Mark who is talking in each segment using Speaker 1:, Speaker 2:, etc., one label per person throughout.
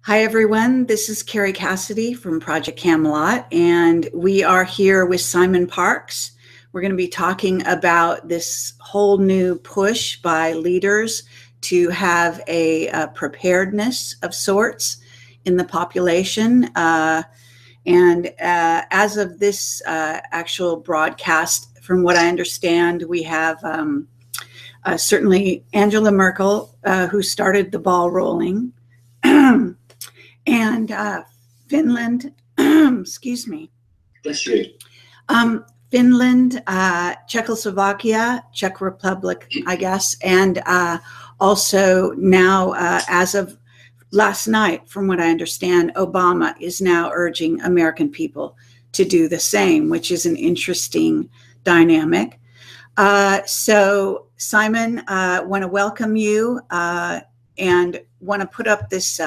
Speaker 1: Hi, everyone. This is Kerry Cassidy from Project Camelot, and we are here with Simon Parkes. We're going to be talking about this whole new push by leaders to have a preparedness of sorts in the population. As of this actual broadcast, from what I understand, we have certainly Angela Merkel, who started the ball rolling. And Finland, excuse me.
Speaker 2: Bless you.
Speaker 1: Finland, Czechoslovakia, Czech Republic, I guess, and also now, as of last night, from what I understand, Obama is now urging American people to do the same, which is an interesting dynamic. So, Simon, want to welcome you and want to put up this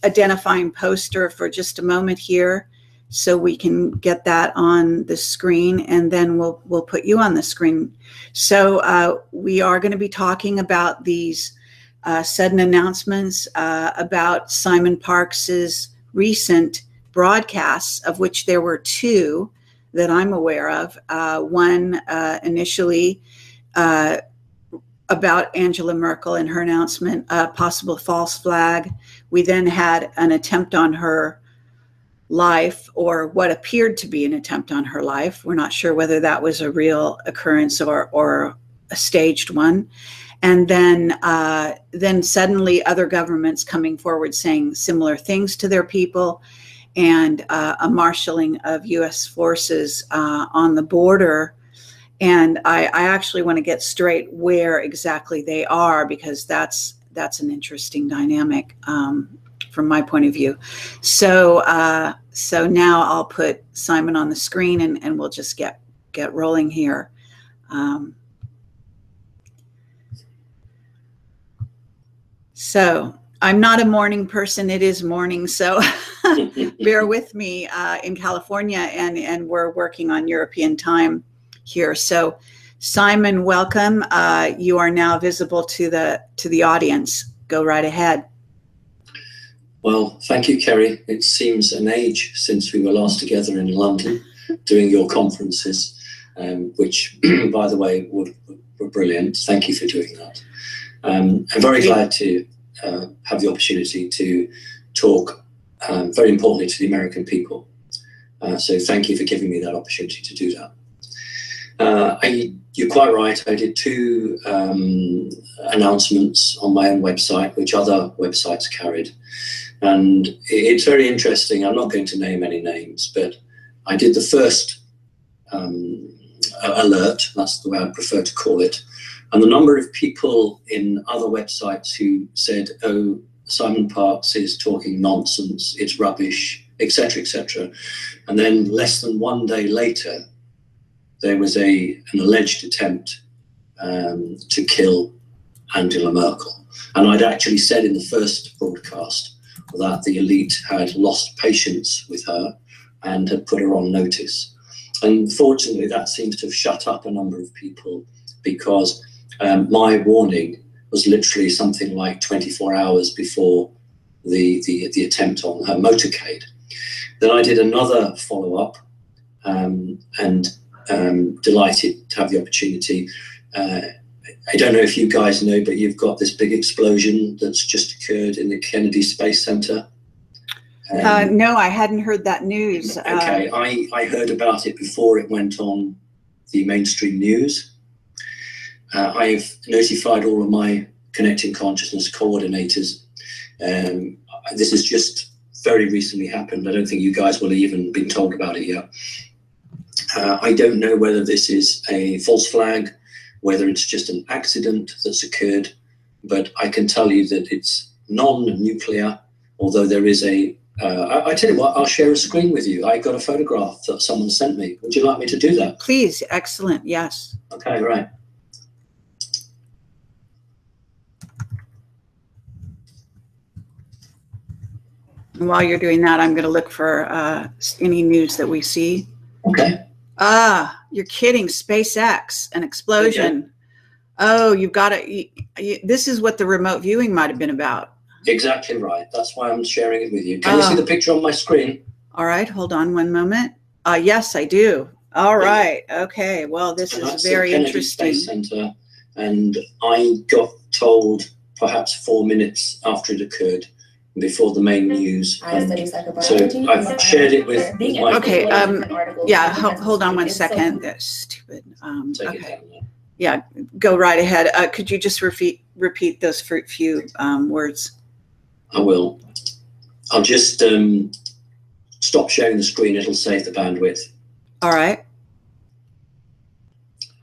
Speaker 1: identifying poster for just a moment here so we can get that on the screen, and then we'll put you on the screen. So we are going to be talking about these sudden announcements about Simon Parkes's recent broadcasts, of which there were two that I'm aware of. One initially about Angela Merkel and her announcement, possible false flag. We then had an attempt on her life, or what appeared to be an attempt on her life. We're not sure whether that was a real occurrence or a staged one. And then suddenly other governments coming forward saying similar things to their people, and a marshaling of U.S. forces on the border. And I actually want to get straight where exactly they are, because that's an interesting dynamic from my point of view. So so now I'll put Simon on the screen, and we'll just get rolling here. So I'm not a morning person. It is morning, so bear with me in California, and we're working on European time here. So Simon, welcome. You are now visible to the audience. Go right ahead.
Speaker 2: Well, thank you, Kerry. It seems an age since we were last together in London doing your conferences, which, by the way, were brilliant. Thank you for doing that. I'm very glad to have the opportunity to talk, very importantly, to the American people. So thank you for giving me that opportunity to do that. You're quite right. I did two announcements on my own website, which other websites carried. And it's very interesting. I'm not going to name any names, but I did the first alert. That's the way I prefer to call it. And the number of people in other websites who said, oh, Simon Parkes is talking nonsense, it's rubbish, etc., etc. And then less than one day later, there was an alleged attempt to kill Angela Merkel. And I'd actually said in the first broadcast that the elite had lost patience with her and had put her on notice. And fortunately, that seems to have shut up a number of people, because my warning was literally something like 24 hours before the attempt on her motorcade. Then I did another follow-up, and delighted to have the opportunity. I don't know if you guys know, but you've got this big explosion that's just occurred in the Kennedy Space Center.
Speaker 1: No, I hadn't heard that news.
Speaker 2: Okay, I heard about it before it went on the mainstream news. I've notified all of my Connecting Consciousness coordinators. This has just very recently happened. I don't think you guys will have even been told about it yet. I don't know whether this is a false flag, whether it's just an accident that's occurred, but I can tell you that it's non-nuclear, although there is I tell you what, I'll share a screen with you. I got a photograph that someone sent me. Would you like me to do that?
Speaker 1: Please. Excellent. Yes.
Speaker 2: Okay, right.
Speaker 1: And while you're doing that, I'm going to look for any news that we see.
Speaker 2: Okay.
Speaker 1: You're kidding. SpaceX, an explosion. Okay. Oh, you've got to, this is what the remote viewing might have been about.
Speaker 2: Exactly right. That's why I'm sharing it with you. Can you see the picture on my screen?
Speaker 1: All right, hold on one moment. Yes, I do. All right. Okay. Well, this is very interesting.
Speaker 2: Space Center, and I got told perhaps 4 minutes after it occurred, before the main news. So I've shared it with my.
Speaker 1: Okay. Yeah. Hold on one second. That's stupid. Okay. Yeah. Go right ahead. Could you just repeat those few words?
Speaker 2: I will. I'll just stop sharing the screen. It'll save the bandwidth.
Speaker 1: All right.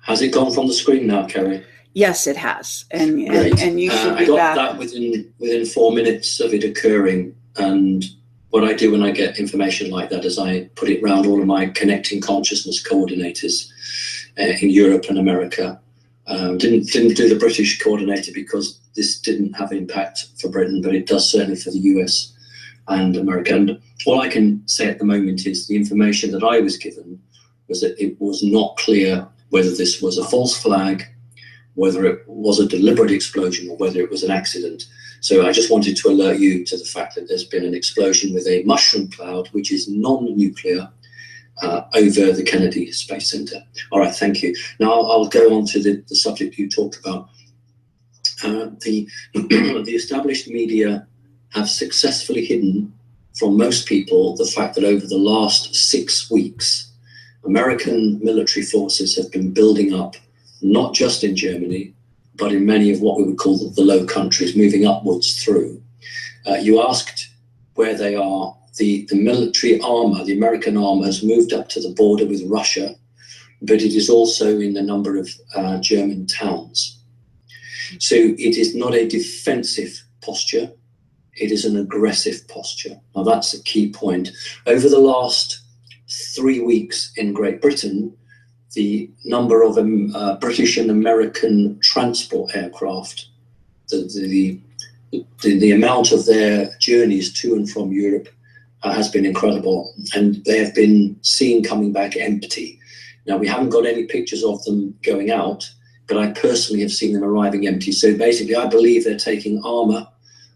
Speaker 2: Has it gone from the screen now, Kerry?
Speaker 1: Yes, it has. And you should be
Speaker 2: I got
Speaker 1: back.
Speaker 2: that within 4 minutes of it occurring. And what I do when I get information like that is I put it around all of my connecting consciousness coordinators in Europe and America. Didn't do the British coordinator because this didn't have impact for Britain, but it does certainly for the US and America. And all I can say at the moment is the information that I was given was that it was not clear whether this was a false flag, whether it was a deliberate explosion, or whether it was an accident. So I just wanted to alert you to the fact that there's been an explosion with a mushroom cloud, which is non-nuclear, over the Kennedy Space Center. All right, thank you. Now I'll go on to the subject you talked about. The established media have successfully hidden from most people the fact that over the last 6 weeks, American military forces have been building up, not just in Germany, but in many of what we would call the low countries, moving upwards through. You asked where they are. The military armor, the American armor, has moved up to the border with Russia, but it is also in a number of German towns. So it is not a defensive posture, it is an aggressive posture. Now that's a key point. Over the last 3 weeks in Great Britain, the number of British and American transport aircraft, the amount of their journeys to and from Europe has been incredible, and they have been seen coming back empty. Now, we haven't got any pictures of them going out, but I personally have seen them arriving empty. So basically, I believe they're taking armor,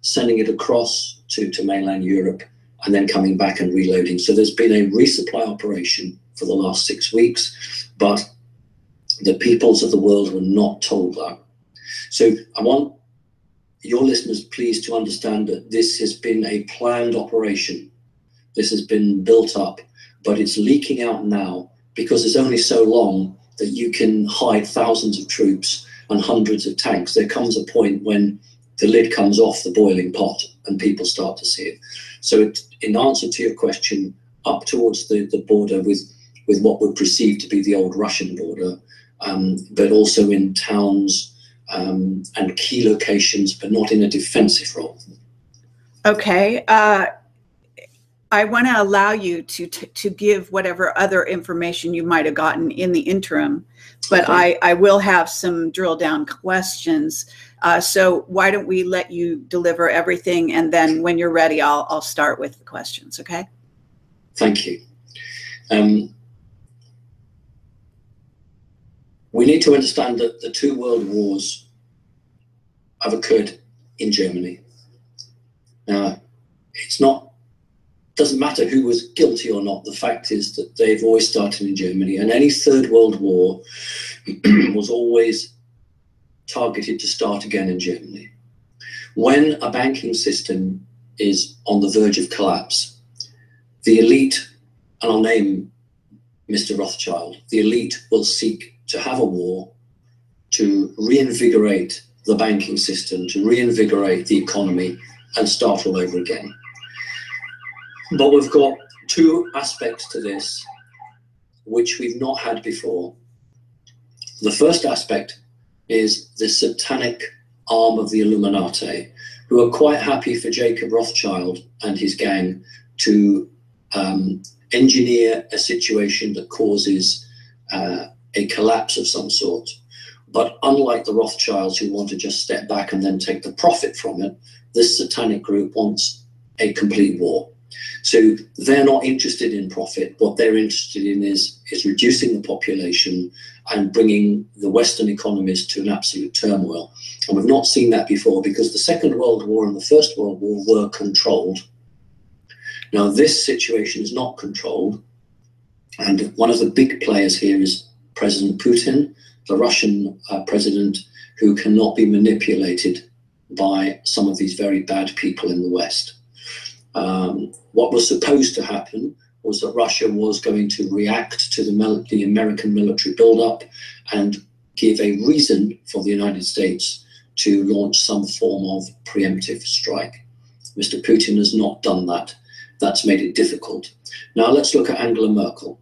Speaker 2: sending it across to mainland Europe, and then coming back and reloading. So there's been a resupply operation for the last 6 weeks, but the peoples of the world were not told that. So I want your listeners please to understand that this has been a planned operation. This has been built up, but it's leaking out now because it's only so long that you can hide thousands of troops and hundreds of tanks. There comes a point when the lid comes off the boiling pot and people start to see it. So in answer to your question, up towards the border with what would perceive to be the old Russian border, but also in towns and key locations, but not in a defensive role.
Speaker 1: Okay. I want to allow you to give whatever other information you might have gotten in the interim, but okay. I will have some drill down questions. So why don't we let you deliver everything, and then when you're ready, I'll start with the questions. Okay.
Speaker 2: Thank you. We need to understand that the 2 world wars have occurred in Germany. Now, doesn't matter who was guilty or not. The fact is that they've always started in Germany, and any 3rd World War was always targeted to start again in Germany. When a banking system is on the verge of collapse, the elite, and I'll name Mr. Rothschild, the elite will seek to have a war to reinvigorate the banking system, to reinvigorate the economy and start all over again. But we've got 2 aspects to this which we've not had before. The first aspect is the satanic arm of the Illuminati, who are quite happy for Jacob Rothschild and his gang to engineer a situation that causes a collapse of some sort. But unlike the Rothschilds, who want to just step back and then take the profit from it, this satanic group wants a complete war. So they're not interested in profit. What they're interested in is reducing the population and bringing the Western economies to an absolute turmoil. And we've not seen that before, because the Second World War and the First World War were controlled. Now, this situation is not controlled. And one of the big players here is President Putin, the Russian president, who cannot be manipulated by some of these very bad people in the West. What was supposed to happen was that Russia was going to react to the American military buildup and give a reason for the United States to launch some form of preemptive strike. Mr. Putin has not done that. That's made it difficult. Now let's look at Angela Merkel.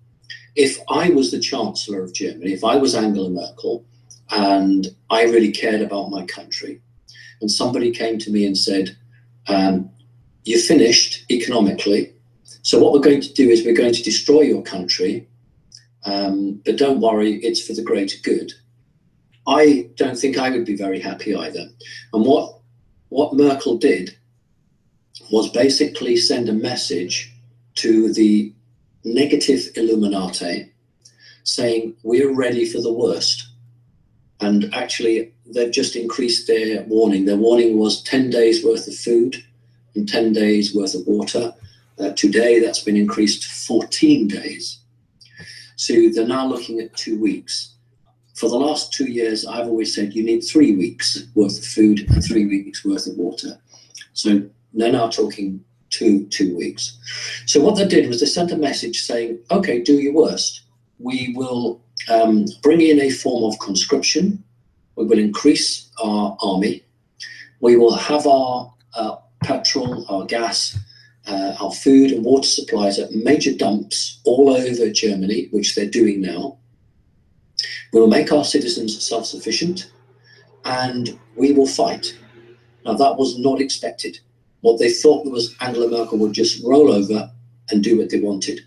Speaker 2: If I was the Chancellor of Germany, if I was Angela Merkel and I really cared about my country, and somebody came to me and said, you're finished economically, so what we're going to do is we're going to destroy your country, but don't worry, it's for the greater good. I don't think I would be very happy either. And what Merkel did was basically send a message to the negative Illuminati saying, we're ready for the worst. And actually, they've just increased their warning. Their warning was 10 days worth of food and 10 days worth of water. Today, that's been increased to 14 days. So they're now looking at 2 weeks. For the last 2 years, I've always said you need 3 weeks worth of food and 3 weeks worth of water. So they're now talking two weeks. So what they did was they sent a message saying, okay, do your worst. We will bring in a form of conscription. We will increase our army. We will have our petrol, our gas, our food and water supplies at major dumps all over Germany, which they're doing now. We will make our citizens self-sufficient, and we will fight. Now, that was not expected. What they thought was Angela Merkel would just roll over and do what they wanted.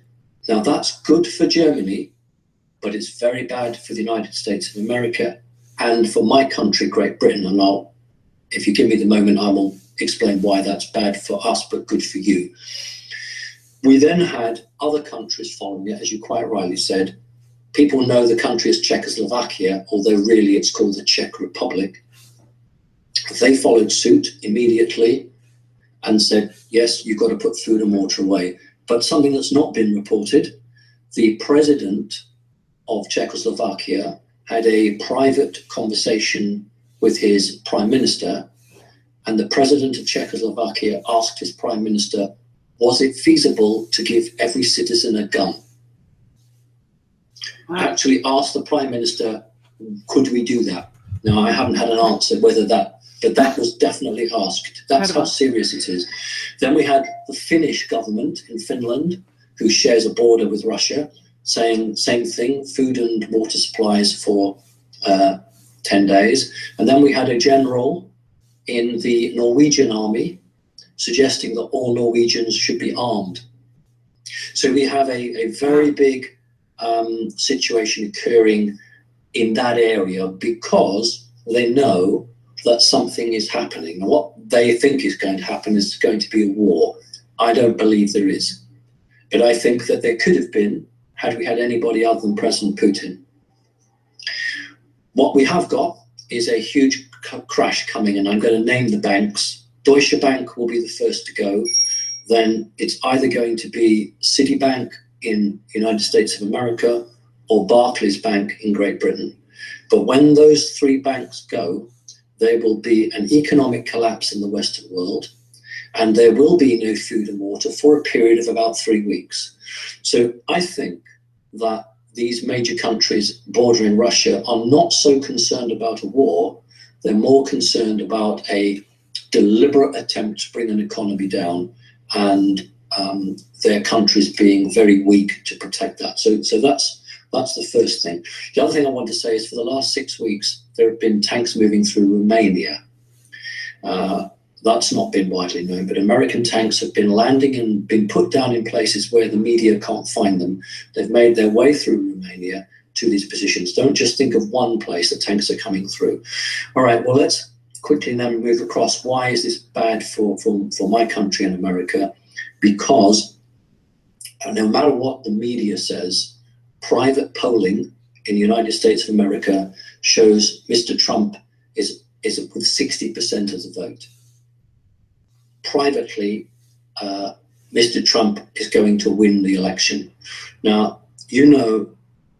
Speaker 2: Now, that's good for Germany, but it's very bad for the United States of America and for my country, Great Britain. And if you give me the moment, I will explain why that's bad for us, but good for you. We then had other countries following it, as you quite rightly said. People know the country as Czechoslovakia, although really it's called the Czech Republic. They followed suit immediately and said, yes, you've got to put food and water away. But something that's not been reported, the president of Czechoslovakia had a private conversation with his prime minister, and the president of Czechoslovakia asked his prime minister, was it feasible to give every citizen a gun? Wow. Actually asked the prime minister, could we do that? Now, I haven't had an answer whether that, but that was definitely asked. That's how serious it is. Then we had the Finnish government in Finland, who shares a border with Russia, saying same thing, food and water supplies for 10 days. And then we had a general in the Norwegian army suggesting that all Norwegians should be armed. So we have a very big situation occurring in that area because they know that something is happening. And what they think is going to happen is going to be a war. I don't believe there is. But I think that there could have been had we had anybody other than President Putin. What we have got is a huge crash coming, and I'm going to name the banks. Deutsche Bank will be the first to go. Then it's either going to be Citibank in the United States of America or Barclays Bank in Great Britain. But when those three banks go, there will be an economic collapse in the Western world, and there will be no food and water for a period of about 3 weeks. So I think that these major countries bordering Russia are not so concerned about a war. They're more concerned about a deliberate attempt to bring an economy down, and their countries being very weak to protect that. So that's the first thing. The other thing I want to say is for the last 6 weeks, there have been tanks moving through Romania. That's not been widely known, but American tanks have been landing and been put down in places where the media can't find them. They've made their way through Romania to these positions. Don't just think of one place the tanks are coming through. All right, well, let's quickly then move across. Why is this bad for my country and America? because no matter what the media says, private polling in the United States of America shows Mr. Trump is with 60% of the vote. Privately, Mr. Trump is going to win the election. Now, you know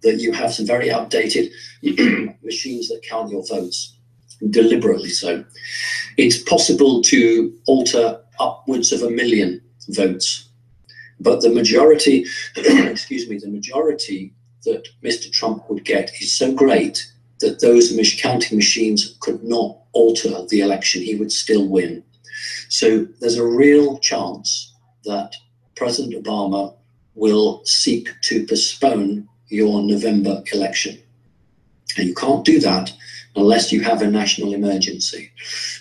Speaker 2: that you have some very outdated machines that count your votes, deliberately so. It's possible to alter upwards of 1 million votes, but the majority, excuse me, the majority that Mr. Trump would get is so great that those counting machines could not alter the election. He would still win. So there's a real chance that President Obama will seek to postpone your November election. And you can't do that unless you have a national emergency.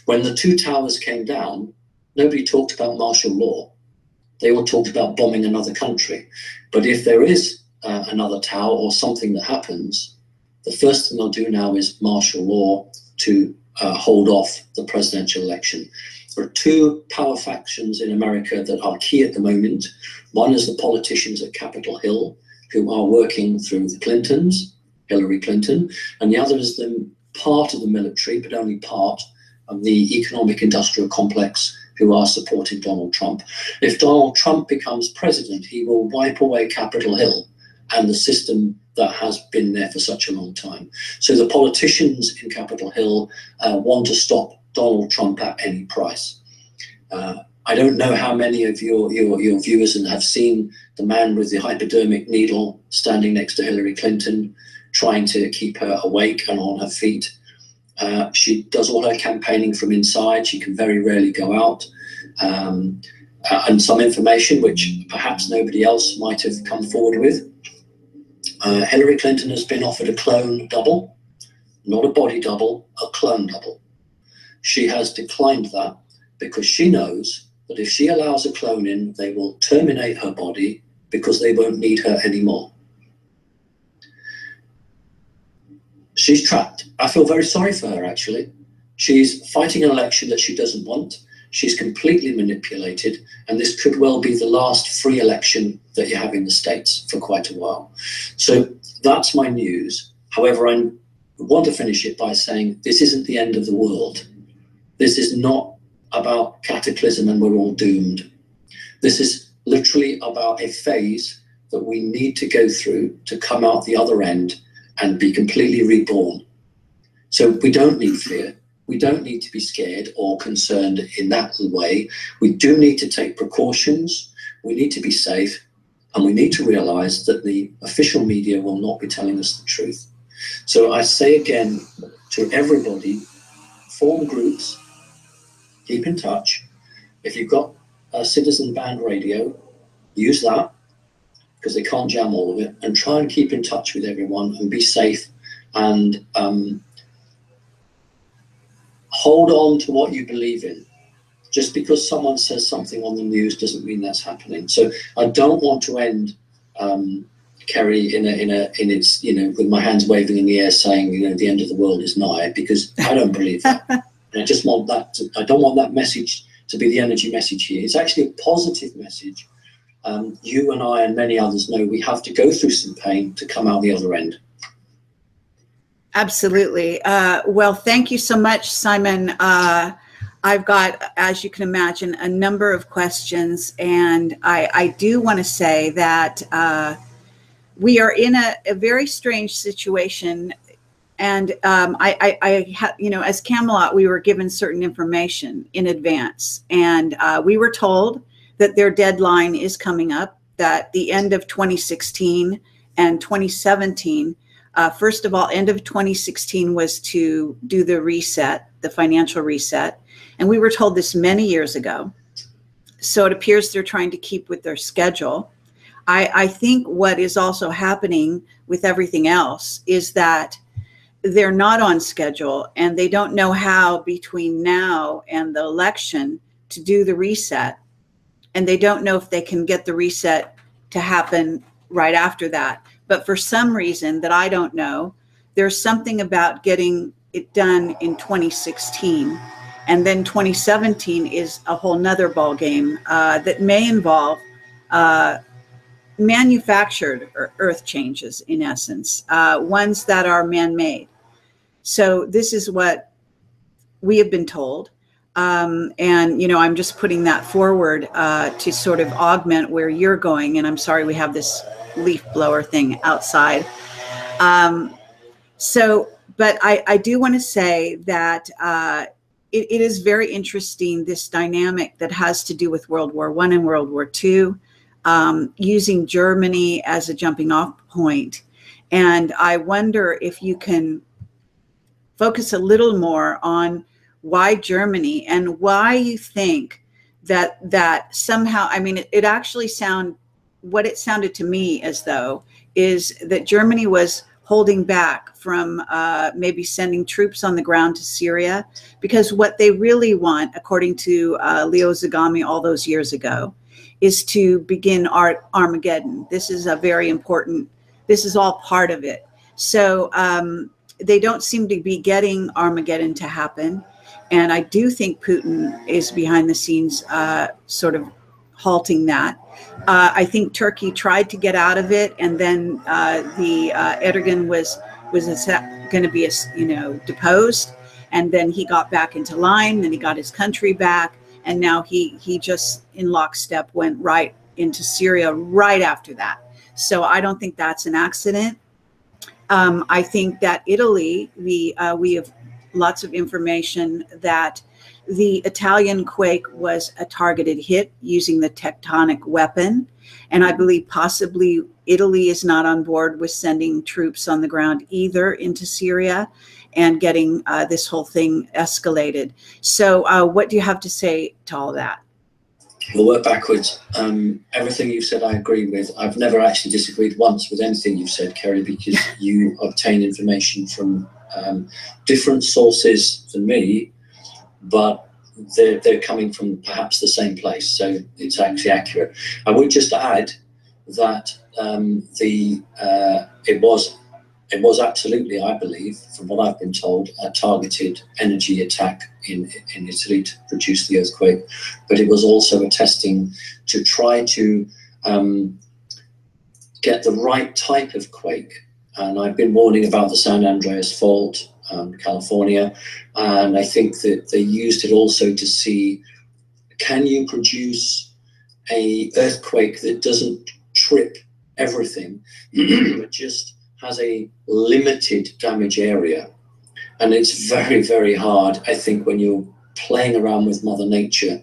Speaker 2: When the two towers came down, nobody talked about martial law. They all talked about bombing another country. But if there is another tower or something that happens, the first thing they'll do now is martial law to hold off the presidential election. There are two power factions in America that are key at the moment. One is the politicians at Capitol Hill, who are working through the Clintons, Hillary Clinton, and the other is the part of the military, but only part of the economic industrial complex, who are supporting Donald Trump. If Donald Trump becomes president, he will wipe away Capitol Hill and the system that has been there for such a long time. So the politicians in Capitol Hill want to stop Donald Trump at any price. I don't know how many of your viewers and have seen the man with the hypodermic needle standing next to Hillary Clinton, trying to keep her awake and on her feet. She does all her campaigning from inside. She can very rarely go out. And some information which perhaps nobody else might have come forward with. Hillary Clinton has been offered a clone double, not a body double, a clone double. She has declined that because she knows that if she allows a clone in, they will terminate her body because they won't need her anymore. She's trapped. I feel very sorry for her, actually. She's fighting an election that she doesn't want. She's completely manipulated, and this could well be the last free election that you have in the States for quite a while. So that's my news. However, I want to finish it by saying this isn't the end of the world. This is not about cataclysm and we're all doomed. This is literally about a phase that we need to go through to come out the other end and be completely reborn. So we don't need fear. We don't need to be scared or concerned in that way. We do need to take precautions. We need to be safe. And we need to realize that the official media will not be telling us the truth. So I say again to everybody, form groups, keep in touch. If you've got a citizen band radio, use that, because they can't jam all of it, and try and keep in touch with everyone and be safe, and hold on to what you believe in. Just because someone says something on the news doesn't mean that's happening. So I don't want to end Kerry in its, with my hands waving in the air saying, the end of the world is nigh, because I don't believe that. And I just want that I don't want that message to be the energy message here. It's actually a positive message. You and I and many others know we have to go through some pain to come out the other end.
Speaker 1: Absolutely. Well, thank you so much, Simon. I've got, as you can imagine, a number of questions, and I do want to say that we are in a very strange situation. And as Camelot, we were given certain information in advance, and we were told that their deadline is coming up, that the end of 2016 and 2017, first of all, end of 2016 was to do the reset, the financial reset. And we were told this many years ago. So it appears they're trying to keep with their schedule. I think what is also happening with everything else is that they're not on schedule, and they don't know how between now and the election to do the reset. And they don't know if they can get the reset to happen right after that. But for some reason that I don't know, there's something about getting it done in 2016 And then 2017 is a whole nother ball game that may involve manufactured earth changes, in essence, ones that are man-made. So this is what we have been told. And, you know, I'm just putting that forward to sort of augment where you're going. And I'm sorry we have this leaf blower thing outside. But I do want to say that it is very interesting, this dynamic that has to do with World War I and World War II, using Germany as a jumping off point. And I wonder if you can focus a little more on why Germany and why you think that somehow, I mean, it actually what it sounded to me as though is that Germany was holding back from maybe sending troops on the ground to Syria, because what they really want, according to Leo Zagami all those years ago, is to begin Armageddon. This is a very important, this is all part of it. So they don't seem to be getting Armageddon to happen. And I do think Putin is behind the scenes sort of halting that. I think Turkey tried to get out of it, and then Erdogan was going to be, deposed, and then he got back into line, then he got his country back, and now he just in lockstep went right into Syria right after that. So I don't think that's an accident. I think that Italy, we have lots of information that the Italian quake was a targeted hit using the tectonic weapon. And I believe possibly Italy is not on board with sending troops on the ground either into Syria and getting this whole thing escalated. So what do you have to say to all that?
Speaker 2: We'll work backwards. Everything you've said I agree with. I've never actually disagreed once with anything you've said, Kerry, because you obtain information from different sources than me, but they're coming from perhaps the same place, so it's actually accurate. I would just add that it was absolutely, I believe, from what I've been told, a targeted energy attack in Italy to produce the earthquake, but it was also a testing to try to get the right type of quake. And I've been warning about the San Andreas fault, California, and I think that they used it also to see, can you produce a earthquake that doesn't trip everything, but just has a limited damage area. And it's very, very hard, I think, when you're playing around with Mother Nature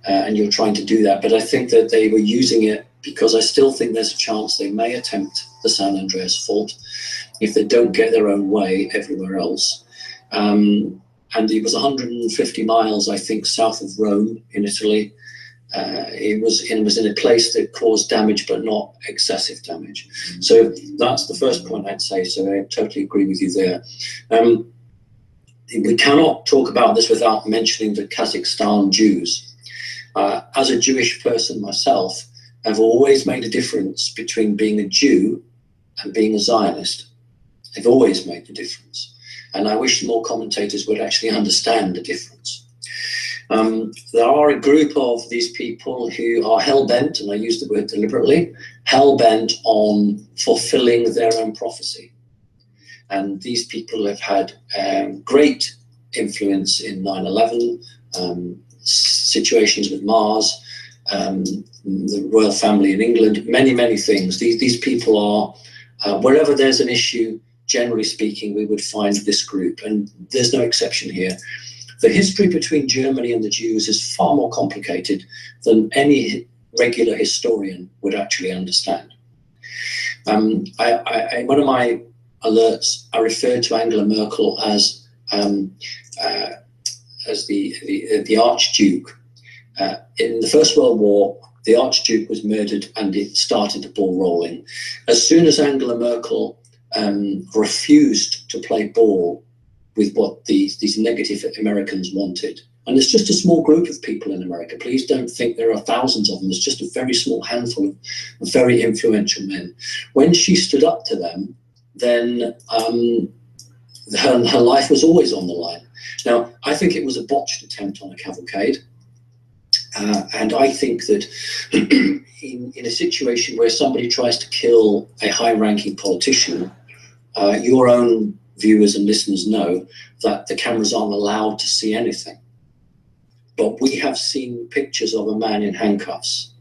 Speaker 2: and you're trying to do that. But I think that they were using it because I still think there's a chance they may attempt the San Andreas fault if they don't get their own way everywhere else. And it was 150 miles, I think, south of Rome in Italy. It was in a place that caused damage, but not excessive damage. So that's the first point I'd say. So I totally agree with you there. We cannot talk about this without mentioning the Kazakhstan Jews. As a Jewish person myself, I've always made a difference between being a Jew and being a Zionist. I've always made the difference. And I wish more commentators would actually understand the difference. There are a group of these people who are hell-bent, and I use the word deliberately, hell-bent on fulfilling their own prophecy. And these people have had great influence in 9/11, situations with Mars, the royal family in England, many, many things. These people are, wherever there's an issue, generally speaking, we would find this group, and there's no exception here. The history between Germany and the Jews is far more complicated than any regular historian would actually understand. One of my alerts, I referred to Angela Merkel as the Archduke. In the First World War, the Archduke was murdered, and it started the ball rolling. As soon as Angela Merkel refused to play ball with what these negative Americans wanted. And it's just a small group of people in America. Please don't think there are thousands of them. It's just a very small handful of very influential men. When she stood up to them, then her life was always on the line. Now, I think it was a botched attempt on a cavalcade. And I think that in a situation where somebody tries to kill a high-ranking politician, your own viewers and listeners know that the cameras aren't allowed to see anything. But we have seen pictures of a man in handcuffs.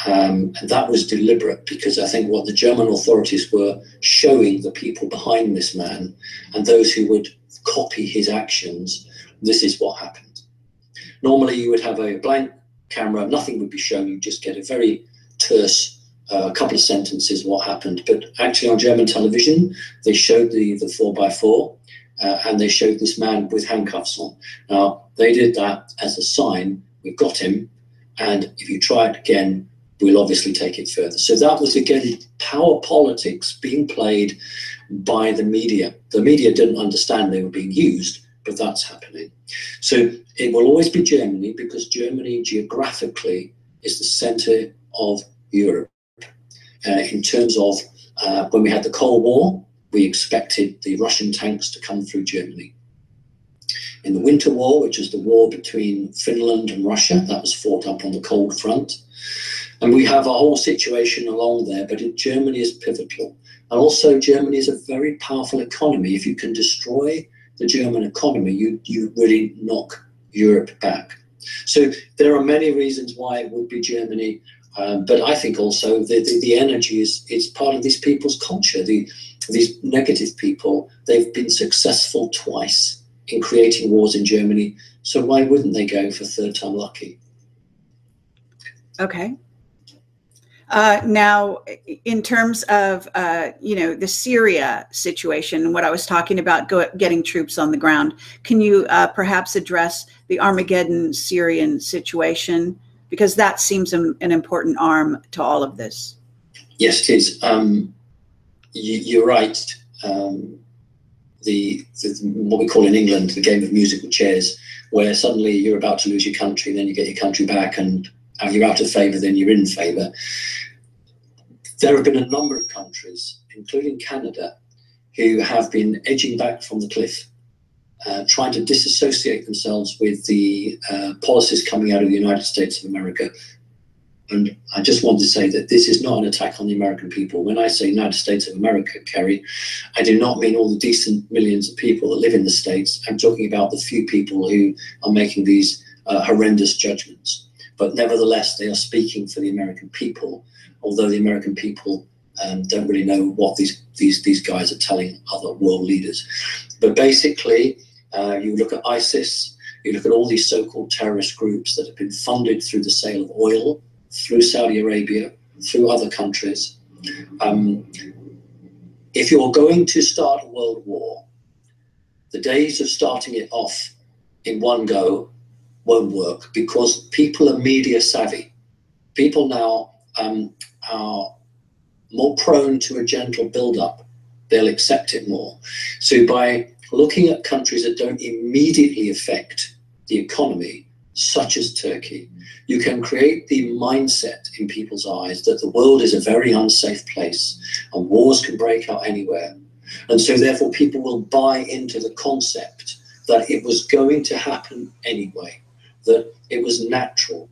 Speaker 2: And that was deliberate, because I think what the German authorities were showing the people behind this man and those who would copy his actions, this is what happened. Normally you would have a blank camera, nothing would be shown, you just get a very terse couple of sentences what happened. But actually on German television, they showed the 4x4 and they showed this man with handcuffs on. Now, they did that as a sign, we've got him, and if you try it again, we'll obviously take it further. So that was, again, power politics being played by the media. The media didn't understand they were being used, but that's happening. So it will always be Germany, because Germany geographically is the center of Europe. In terms of when we had the Cold War, we expected the Russian tanks to come through Germany. In the Winter War, which is the war between Finland and Russia, that was fought up on the cold front. And we have a whole situation along there, but Germany is pivotal. And also Germany is a very powerful economy. If you can destroy the German economy, you really knock Europe back. So there are many reasons why it would be Germany, but I think also the energy is part of these people's culture. These negative people, they've been successful twice in creating wars in Germany, so why wouldn't they go for third time lucky?
Speaker 1: Okay. Now, in terms of, the Syria situation, what I was talking about, getting troops on the ground, can you perhaps address the Armageddon Syrian situation? Because that seems an important arm to all of this.
Speaker 2: Yes, it is. You're right. What we call in England the game of musical chairs, where suddenly you're about to lose your country, then you get your country back, and you're out of favour, then you're in favour. There have been a number of countries, including Canada, who have been edging back from the cliff, trying to disassociate themselves with the policies coming out of the United States of America. And I just want to say that this is not an attack on the American people. When I say United States of America, Kerry, I do not mean all the decent millions of people that live in the States. I'm talking about the few people who are making these horrendous judgments. But nevertheless, they are speaking for the American people, although the American people don't really know what these guys are telling other world leaders. But basically, you look at ISIS, you look at all these so-called terrorist groups that have been funded through the sale of oil, through Saudi Arabia, through other countries. If you're going to start a world war, the days of starting it off in one go won't work, because people are media savvy. People now are more prone to a gentle build-up. They'll accept it more. So by looking at countries that don't immediately affect the economy, such as Turkey, you can create the mindset in people's eyes that the world is a very unsafe place and wars can break out anywhere. And so therefore people will buy into the concept that it was going to happen anyway, that it was natural,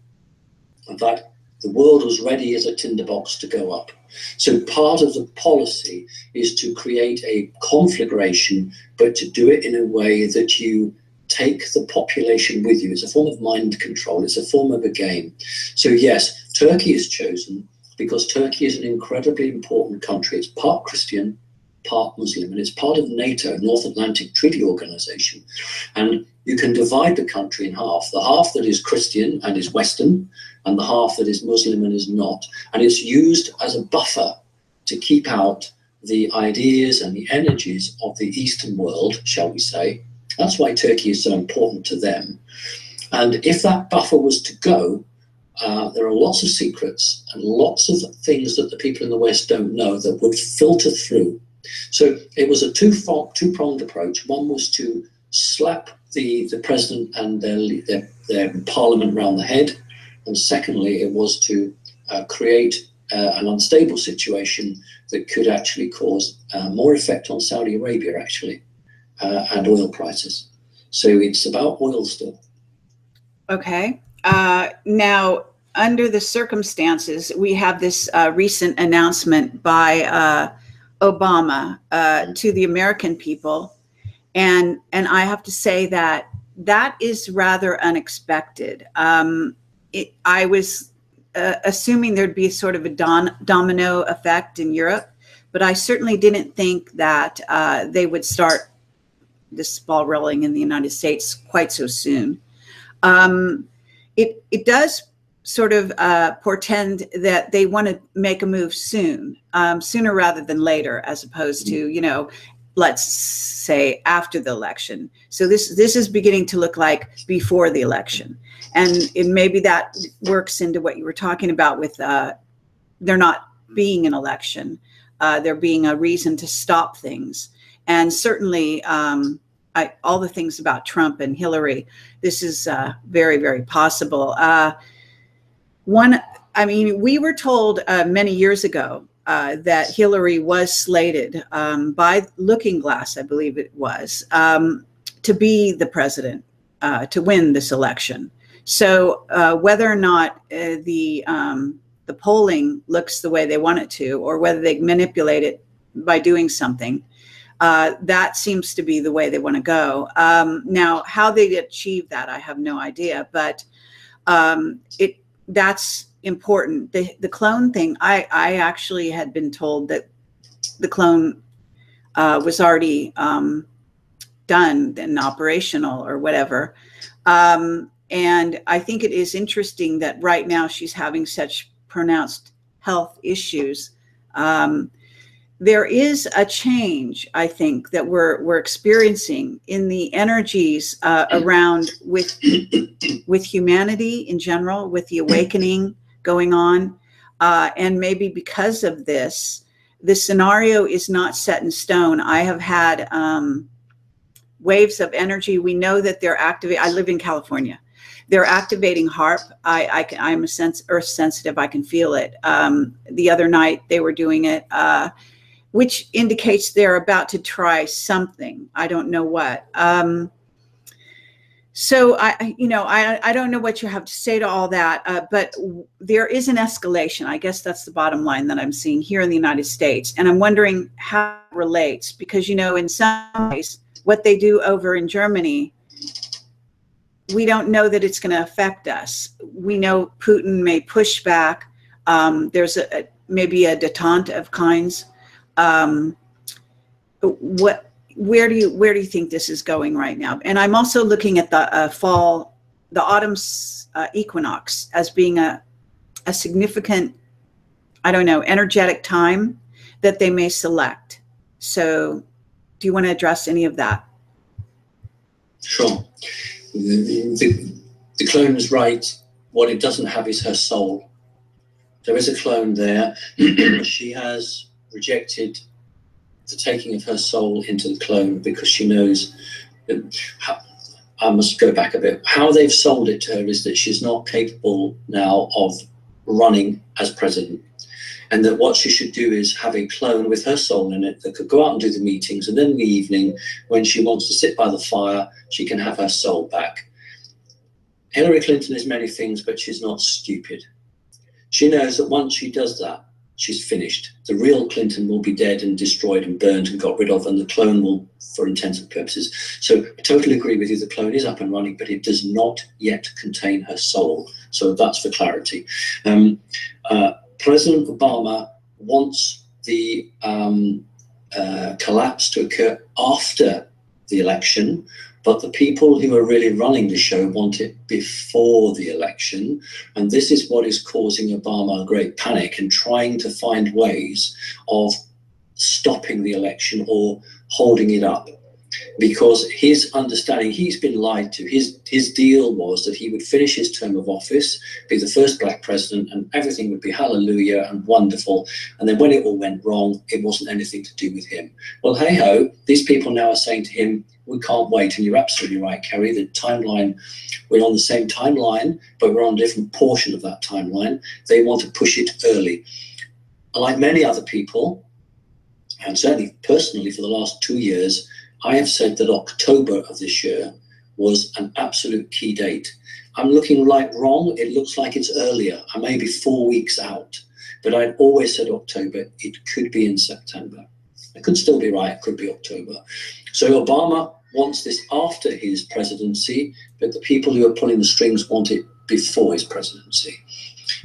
Speaker 2: and that the world was ready as a tinderbox to go up. So part of the policy is to create a conflagration, but to do it in a way that you take the population with you. It's a form of mind control. It's a form of a game. So yes, Turkey is chosen because Turkey is an incredibly important country. It's part Christian, part Muslim, and it's part of NATO, North Atlantic Treaty Organization. And you can divide the country in half. The half that is Christian and is Western, and the half that is Muslim and is not. And it's used as a buffer to keep out the ideas and the energies of the Eastern world, shall we say. That's why Turkey is so important to them. And if that buffer was to go, there are lots of secrets and lots of things that the people in the West don't know that would filter through. So it was a two-pronged approach. One was to slap the president and their parliament around the head. And secondly, it was to create an unstable situation that could actually cause more effect on Saudi Arabia, actually, and oil prices. So it's about oil still.
Speaker 1: Okay. Now, under the circumstances, we have this recent announcement by Obama to the American people, and I have to say that that is rather unexpected. I was assuming there'd be sort of a domino effect in Europe, but I certainly didn't think that they would start this ball rolling in the United States quite so soon. It does sort of portend that they want to make a move soon, sooner rather than later, as opposed to, you know, let's say after the election. So this is beginning to look like before the election, and maybe that works into what you were talking about with there not being an election, there being a reason to stop things, and certainly. All the things about Trump and Hillary, this is very, very possible. I mean, we were told many years ago that Hillary was slated by Looking Glass, I believe it was, to be the president, to win this election. So whether or not the polling looks the way they want it to, or whether they manipulate it by doing something, that seems to be the way they want to go. Now, how they achieve that, I have no idea, but that's important. The clone thing, I actually had been told that the clone was already done and operational or whatever. And I think it is interesting that right now she's having such pronounced health issues. There is a change, I think, that we're experiencing in the energies around with humanity in general, with the awakening going on, and maybe because of this, the scenario is not set in stone. I have had waves of energy. We know that they're activating. I live in California. They're activating HARP. I'm earth sensitive. I can feel it. The other night they were doing it. Which indicates they're about to try something. I don't know what. So I don't know what you have to say to all that, but there is an escalation. I guess that's the bottom line that I'm seeing here in the United States. And I'm wondering how it relates, because, you know, in some ways, what they do over in Germany, we don't know that it's going to affect us. We know Putin may push back. There's maybe a detente of kinds. Where do you think this is going right now? And I'm also looking at the autumn equinox as being a significant, I don't know, energetic time that they may select. So do you want to address any of that?
Speaker 2: Sure. The clone is right. What it doesn't have is her soul. There is a clone there. She has rejected the taking of her soul into the clone because she knows that I must go back a bit. How they've sold it to her is that she's not capable now of running as president, and that what she should do is have a clone with her soul in it that could go out and do the meetings, and then in the evening when she wants to sit by the fire, she can have her soul back. Hillary Clinton is many things, but she's not stupid. She knows that once she does that, she's finished. The real Clinton will be dead and destroyed and burned and got rid of, and the clone will, for intensive purposes. So I totally agree with you. The clone is up and running, but it does not yet contain her soul. So that's for clarity. President Obama wants the collapse to occur after the election, but the people who are really running the show want it before the election. And this is what is causing Obama a great panic and trying to find ways of stopping the election or holding it up. Because his understanding, he's been lied to. His deal was that he would finish his term of office, be the first black president, and everything would be hallelujah and wonderful. And then when it all went wrong, it wasn't anything to do with him. Well, hey-ho, these people now are saying to him, we can't wait. And you're absolutely right, Kerry. The timeline, we're on the same timeline, but we're on a different portion of that timeline. They want to push it early. Like many other people, and certainly personally for the last 2 years, I have said that October of this year was an absolute key date. I'm looking like wrong. It looks like it's earlier. I may be 4 weeks out, but I'd always said October. It could be in September. It could still be right. It could be October. So Obama wants this after his presidency, but the people who are pulling the strings want it before his presidency.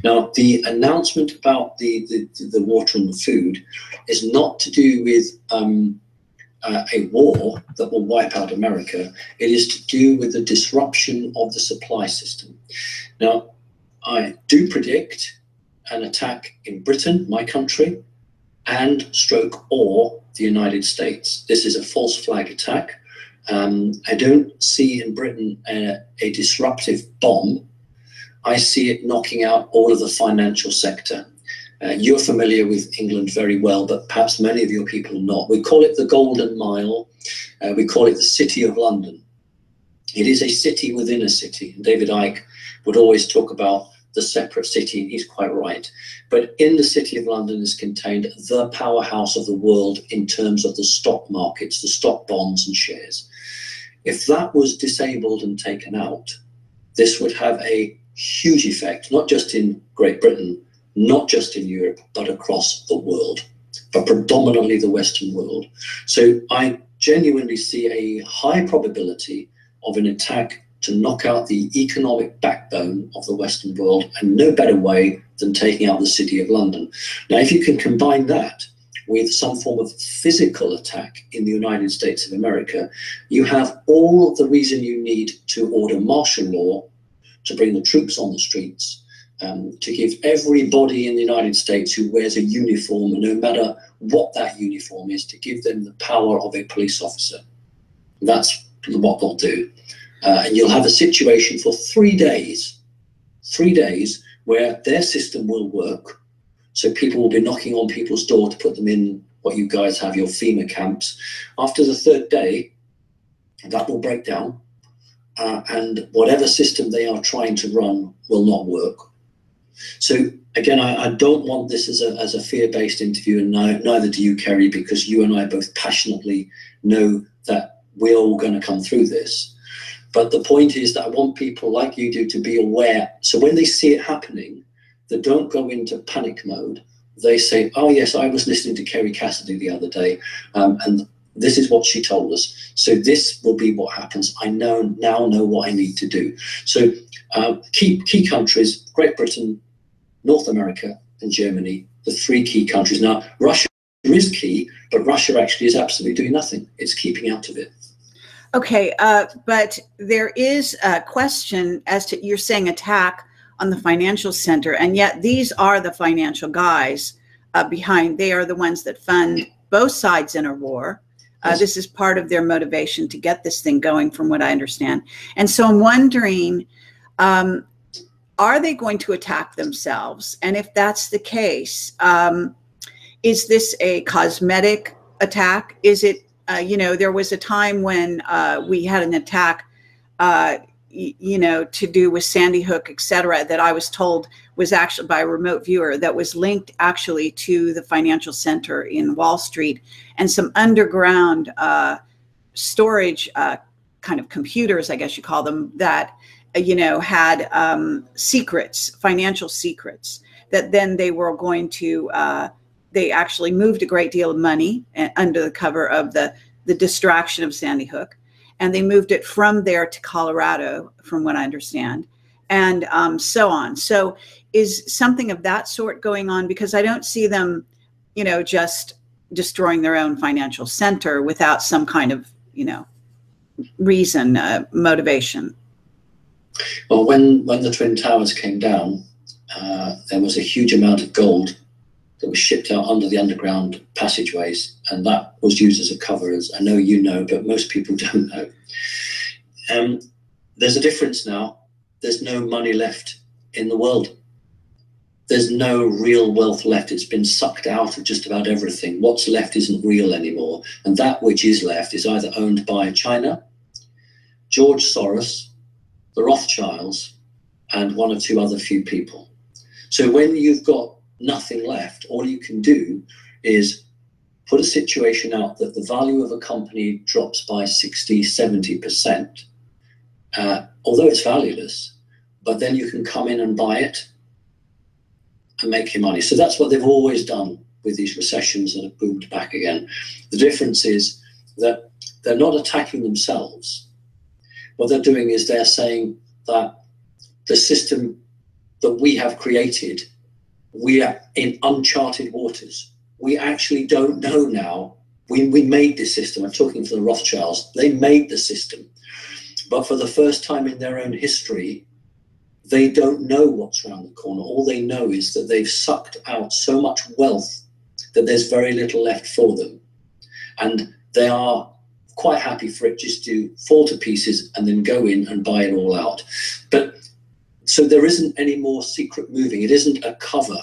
Speaker 2: Now, the announcement about the water and the food is not to do with a war that will wipe out America. It is to do with the disruption of the supply system. Now, I do predict an attack in Britain, my country, and or the United States. This is a false flag attack. I don't see in Britain a disruptive bomb. I see it knocking out all of the financial sector. You're familiar with England very well, but perhaps many of your people are not. We call it the Golden Mile. We call it the City of London. It is a city within a city. David Icke would always talk about the separate city, and he's quite right. But in the City of London is contained the powerhouse of the world in terms of the stock markets, the stock bonds and shares. If that was disabled and taken out, this would have a huge effect, not just in Great Britain, not just in Europe, but across the world, but predominantly the Western world. So I genuinely see a high probability of an attack to knock out the economic backbone of the Western world, and no better way than taking out the City of London. Now, if you can combine that with some form of physical attack in the United States of America, you have all the reason you need to order martial law, to bring the troops on the streets, to give everybody in the United States who wears a uniform, and no matter what that uniform is, to give them the power of a police officer. That's what they'll do. And you'll have a situation for 3 days, where their system will work. So people will be knocking on people's door to put them in what you guys have, your FEMA camps. After the 3rd day, that will break down. And whatever system they are trying to run will not work. So again, I don't want this as a fear-based interview, and neither do you, Kerry, because you and I both passionately know that we're all going to come through this. But the point is that I want people like you do to be aware. So when they see it happening, they don't go into panic mode. They say, oh yes, I was listening to Kerry Cassidy the other day, and this is what she told us. So this will be what happens. I now know what I need to do. So key countries, Great Britain, North America, and Germany, the 3 key countries. Now, Russia is key, but Russia actually is absolutely doing nothing. It's keeping out of it.
Speaker 1: Okay, but there is a question as to, you're saying attack on the financial center, and yet these are the financial guys behind. They are the ones that fund both sides in a war. This is part of their motivation to get this thing going, from what I understand. And so I'm wondering, are they going to attack themselves? And if that's the case, is this a cosmetic attack? Is it, there was a time when we had an attack, to do with Sandy Hook, et cetera, that I was told was actually by a remote viewer that was linked actually to the financial center in Wall Street, and some underground storage kind of computers, I guess you call them, that, had secrets, financial secrets, that then they were going to, they actually moved a great deal of money under the cover of the distraction of Sandy Hook. And they moved it from there to Colorado, from what I understand, and so on. So is something of that sort going on? Because I don't see them, just destroying their own financial center without some kind of, reason, motivation.
Speaker 2: Well, when the Twin Towers came down, there was a huge amount of gold that was shipped out under the underground passageways, and that was used as a cover, as I know you know, but most people don't know. There's a difference now. There's no money left in the world. There's no real wealth left. It's been sucked out of just about everything. What's left isn't real anymore. And that which is left is either owned by China, George Soros, the Rothschilds, and 1 or 2 other few people. So when you've got nothing left, all you can do is put a situation out that the value of a company drops by 60, 70%, although it's valueless, but then you can come in and buy it and make your money. So that's what they've always done with these recessions that have boomed back again. The difference is that they're not attacking themselves. What they're doing is they're saying that the system that we have created, we are in uncharted waters. We actually don't know now. We made this system. I'm talking for the Rothschilds. They made the system. But for the first time in their own history, they don't know what's around the corner. All they know is that they've sucked out so much wealth that there's very little left for them. And they are quite happy for it just to fall to pieces and then go in and buy it all out. But so there isn't any more secret moving. It isn't a cover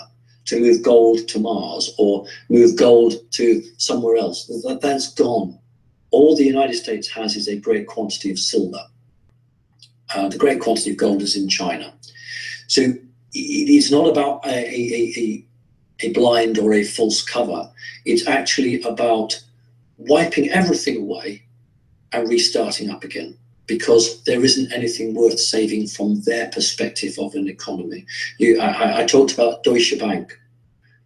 Speaker 2: to move gold to Mars or move gold to somewhere else. That's gone. All the United States has is a great quantity of silver. The great quantity of gold is in China. So it's not about a blind or a false cover. It's actually about wiping everything away and restarting up again, because there isn't anything worth saving from their perspective of an economy. I talked about Deutsche Bank,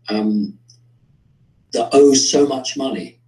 Speaker 2: that owes so much money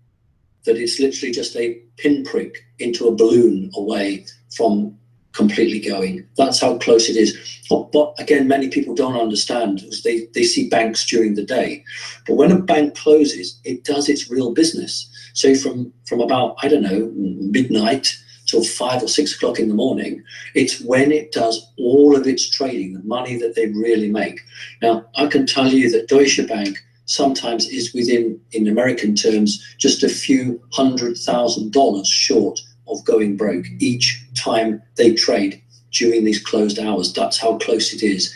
Speaker 2: that it's literally just a pinprick into a balloon away from completely going. That's how close it is. But again, many people don't understand, because they see banks during the day. But when a bank closes, it does its real business. So from about, I don't know, midnight till 5 or 6 o'clock in the morning, it's when it does all of its trading, the money that they really make. Now, I can tell you that Deutsche Bank sometimes is within, in American terms, just a few $100,000 short of going broke each time they trade during these closed hours. That's how close it is.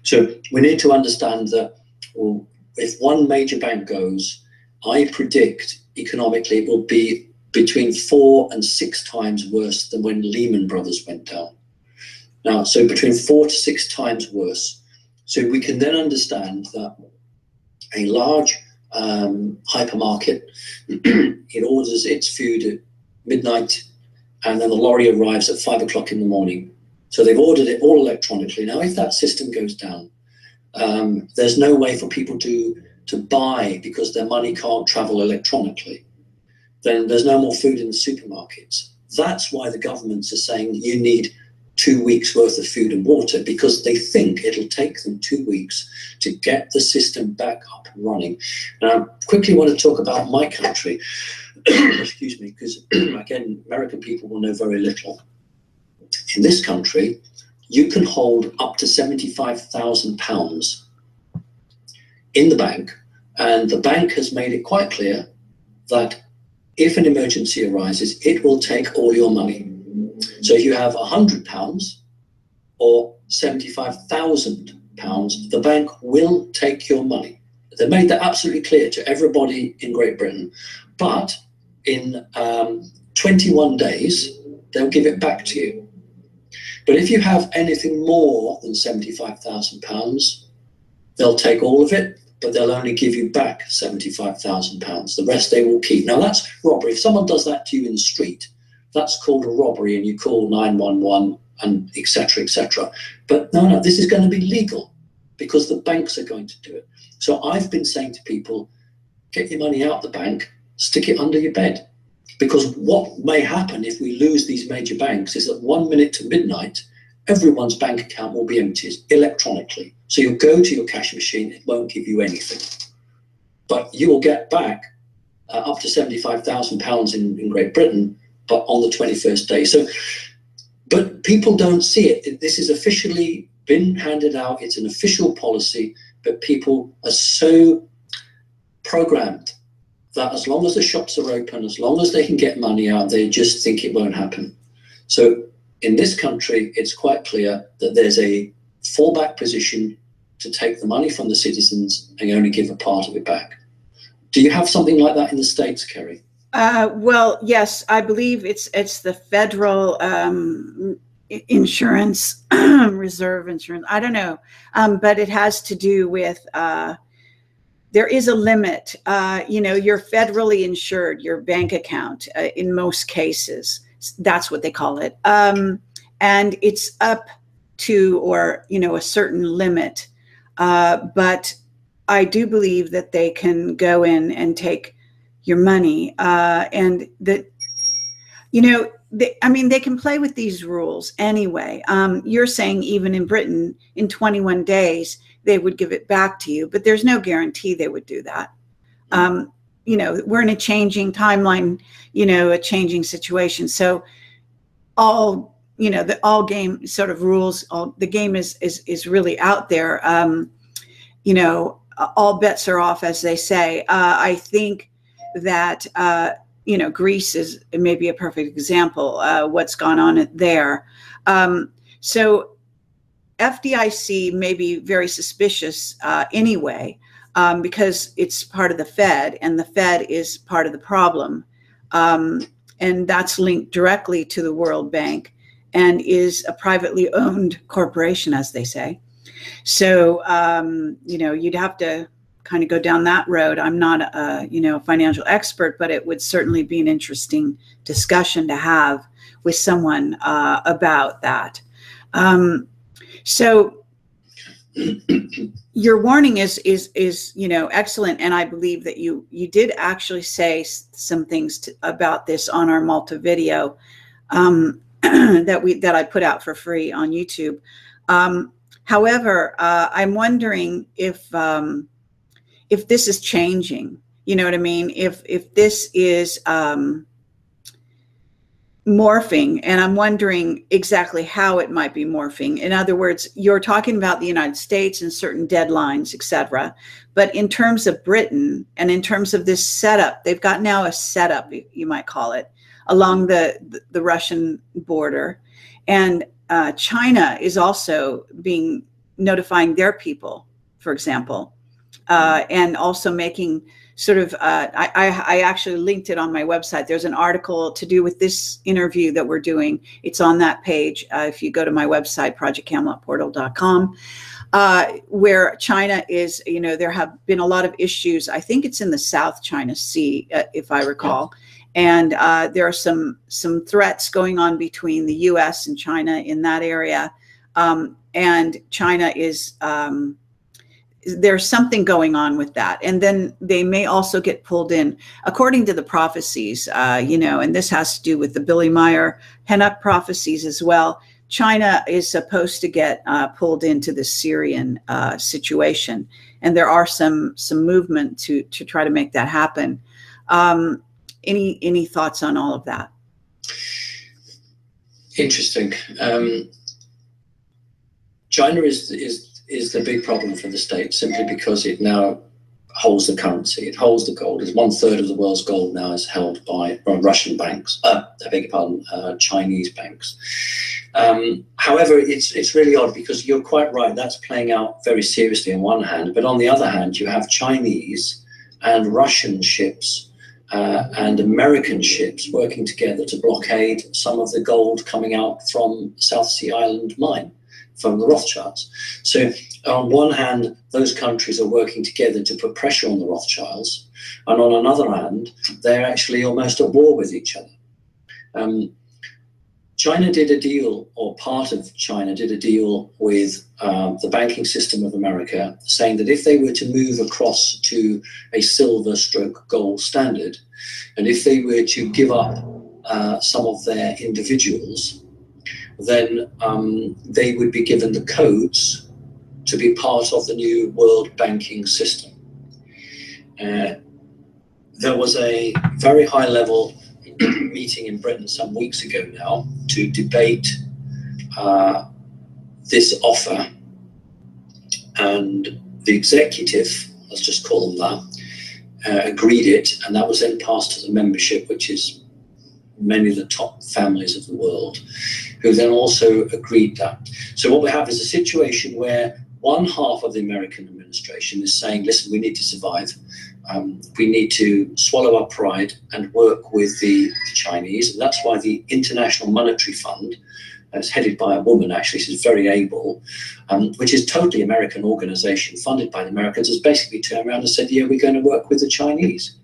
Speaker 2: So we need to understand that, well, if one major bank goes, I predict economically it will be between 4 and 6 times worse than when Lehman Brothers went down. Now, so between 4 to 6 times worse. So we can then understand that a large hypermarket, it orders its food at midnight, and then the lorry arrives at 5 o'clock in the morning. So they've ordered it all electronically. Now, if that system goes down, there's no way for people to buy because their money can't travel electronically. Then there's no more food in the supermarkets. That's why the governments are saying you need 2 weeks worth of food and water, because they think it'll take them 2 weeks to get the system back up and running. And I quickly want to talk about my country, excuse me, because again, American people will know very little. In this country, you can hold up to £75,000 in the bank, and the bank has made it quite clear that if an emergency arises, it will take all your money. So if you have £100 or £75,000, the bank will take your money. They made that absolutely clear to everybody in Great Britain. But in 21 days, they'll give it back to you. But if you have anything more than £75,000, they'll take all of it, but they'll only give you back £75,000. The rest they will keep. Now, that's robbery. If someone does that to you in the street, that's called a robbery, and you call 911 and et cetera, et cetera. But no, this is going to be legal because the banks are going to do it. So I've been saying to people, get your money out the bank, stick it under your bed. Because what may happen if we lose these major banks is that 1 minute to midnight, everyone's bank account will be emptied electronically. So you'll go to your cash machine, it won't give you anything. But you will get back up to £75,000 in Great Britain, but on the 21st day. So, but people don't see it. This has officially been handed out. It's an official policy, but people are so programmed that as long as the shops are open, as long as they can get money out, they just think it won't happen. So in this country, it's quite clear that there's a fallback position to take the money from the citizens and only give a part of it back. Do you have something like that in the States, Kerry?
Speaker 1: Well, yes, I believe it's the federal insurance, reserve insurance. I don't know, but it has to do with there is a limit. You know, you're federally insured, your bank account in most cases. That's what they call it. and it's up to, or, you know, a certain limit. But I do believe that they can go in and take your money, and that, you know, I mean, they can play with these rules anyway. You're saying even in Britain, in 21 days, they would give it back to you, but there's no guarantee they would do that. You know, we're in a changing timeline, you know, a changing situation. So all, you know, all game sort of rules, the game is really out there. You know, all bets are off, as they say. I think that, you know, Greece is maybe a perfect example, what's gone on there. So FDIC may be very suspicious anyway, because it's part of the Fed, and the Fed is part of the problem. And that's linked directly to the World Bank and is a privately owned corporation, as they say. So, you know, you'd have to kind of go down that road. I'm not a, you know, financial expert, but it would certainly be an interesting discussion to have with someone about that. So your warning is, you know, excellent. And I believe that you did actually say some things about this on our Malta video, that I put out for free on YouTube. However, I'm wondering if this is changing, you know what I mean? If this is morphing, and I'm wondering exactly how it might be morphing. In other words, you're talking about the United States and certain deadlines, etc. But in terms of Britain, and in terms of this setup, they've got now a setup, you might call it, along the Russian border. And China is also notifying their people, for example, and also making sort of, I actually linked it on my website. There's an article to do with this interview that we're doing. It's on that page. If you go to my website, projectcamelotportal.com, where China is, you know, there have been a lot of issues. I think it's in the South China Sea, if I recall. And there are some threats going on between the US and China in that area. And China is, there's something going on with that. And then they may also get pulled in, according to the prophecies, you know, and this has to do with the Billy Meyer Hennock prophecies as well. China is supposed to get pulled into the Syrian situation. And there are some movement to try to make that happen. Any thoughts on all of that?
Speaker 2: Interesting. China is the big problem for the States, simply because it now holds the currency, it holds the gold. It's 1/3 of the world's gold now is held by Russian banks, I beg your pardon, Chinese banks. However, it's really odd, because you're quite right, that's playing out very seriously on one hand, but on the other hand, you have Chinese and Russian ships and American ships working together to blockade some of the gold coming out from South Sea Island mine, from the Rothschilds. So on one hand, those countries are working together to put pressure on the Rothschilds, and on another hand, they're actually almost at war with each other. China did a deal, or part of China did a deal with the banking system of America, saying that if they were to move across to a silver/gold standard, and if they were to give up some of their individuals, then they would be given the codes to be part of the new world banking system. There was a very high-level meeting in Britain some weeks ago now to debate this offer, and the executive, let's just call them that, agreed it, and that was then passed to the membership, which is many of the top families of the world, who then also agreed that. So what we have is a situation where one half of the American administration is saying, listen, we need to survive. We need to swallow our pride and work with the Chinese. And that's why the International Monetary Fund, that's headed by a woman, actually, she's very able, which is totally American organization funded by the Americans, has basically turned around and said, yeah, we're going to work with the Chinese.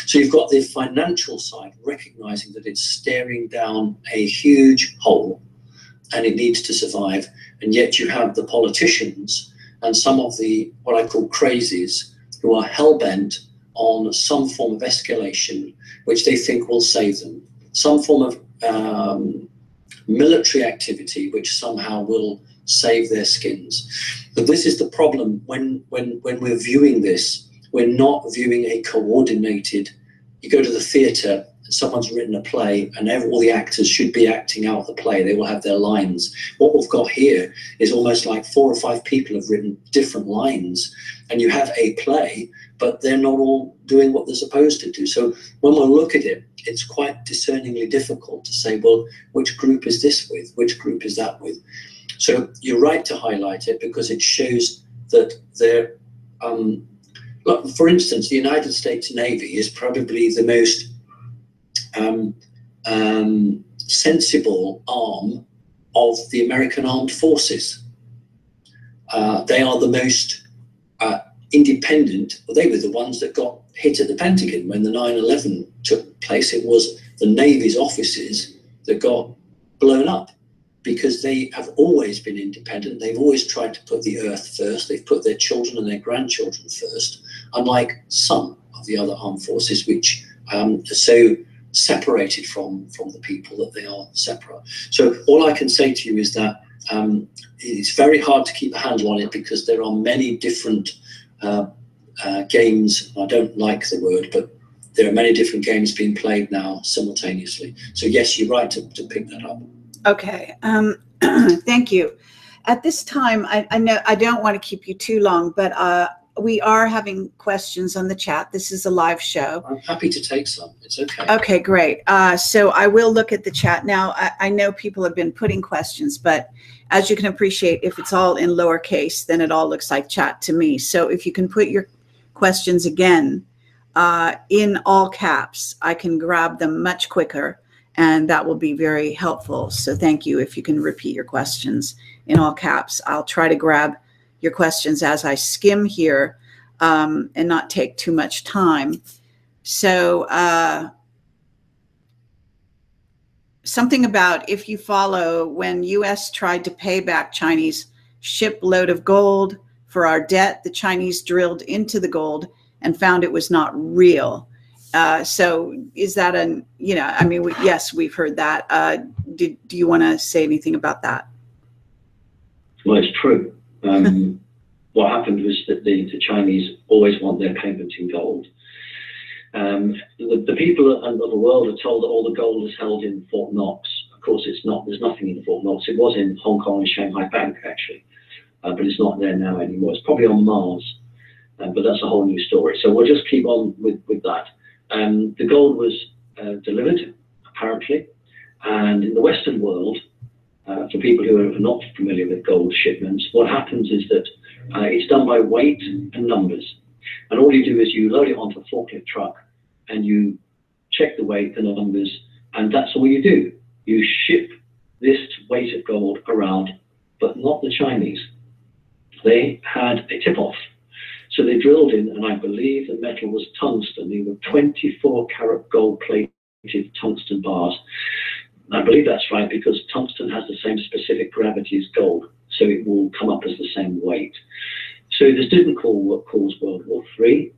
Speaker 2: So you've got the financial side recognizing that it's staring down a huge hole and it needs to survive. And yet you have the politicians and some of the, what I call crazies, who are hell-bent on some form of escalation, which they think will save them. Some form of military activity, which somehow will save their skins. But this is the problem when we're viewing this. We're not viewing a coordinated, you go to the theatre, someone's written a play, and all the actors should be acting out the play. They will have their lines. What we've got here is almost like 4 or 5 people have written different lines, and you have a play, but they're not all doing what they're supposed to do. So when we look at it, it's quite discerningly difficult to say, well, which group is this with? Which group is that with? So you're right to highlight it, because it shows that they're, look, for instance, the United States Navy is probably the most sensible arm of the American armed forces. They are the most independent. Well, they were the ones that got hit at the Pentagon when the 9/11 took place. It was the Navy's offices that got blown up, because they have always been independent. They've always tried to put the earth first. They've put their children and their grandchildren first, unlike some of the other armed forces, which are so separated from the people that they are separate. So all I can say to you is that it's very hard to keep a handle on it, because there are many different games. I don't like the word, but there are many different games being played now simultaneously. So yes, you're right to pick that up.
Speaker 1: Okay, thank you. At this time, I know I don't want to keep you too long, but we are having questions on the chat. This is a live show.
Speaker 2: I'm happy to take some. It's okay.
Speaker 1: Okay, great. So I will look at the chat now. I know people have been putting questions, but as you can appreciate, if it's all in lowercase, then it all looks like chat to me. So if you can put your questions again in all caps, I can grab them much quicker, and that will be very helpful. So thank you. If you can repeat your questions in all caps, I'll try to grab your questions as I skim here and not take too much time. So something about, if you follow, when U.S. tried to pay back Chinese shipload of gold for our debt, the Chinese drilled into the gold and found it was not real. So is that an, you know, I mean, yes, we've heard that. Do you want to say anything about that?
Speaker 3: Well, it's true. What happened was that the Chinese always want their payment in gold. The people of the world are told that all the gold is held in Fort Knox. Of course, it's not. There's nothing in Fort Knox. It was in Hong Kong and Shanghai Bank, actually, but it's not there now anymore. It's probably on Mars, but that's a whole new story. So we'll just keep on with that. The gold was delivered, apparently, and in the Western world, for people who are not familiar with gold shipments, what happens is that it's done by weight and numbers. And all you do is you load it onto a forklift truck and you check the weight, the numbers, and that's all you do. You ship this weight of gold around, but not the Chinese. They had a tip-off. So they drilled in, and I believe the metal was tungsten. They were 24-karat gold-plated tungsten bars. I believe that's right, because tungsten has the same specific gravity as gold, so it will come up as the same weight. So this didn't cause World War III.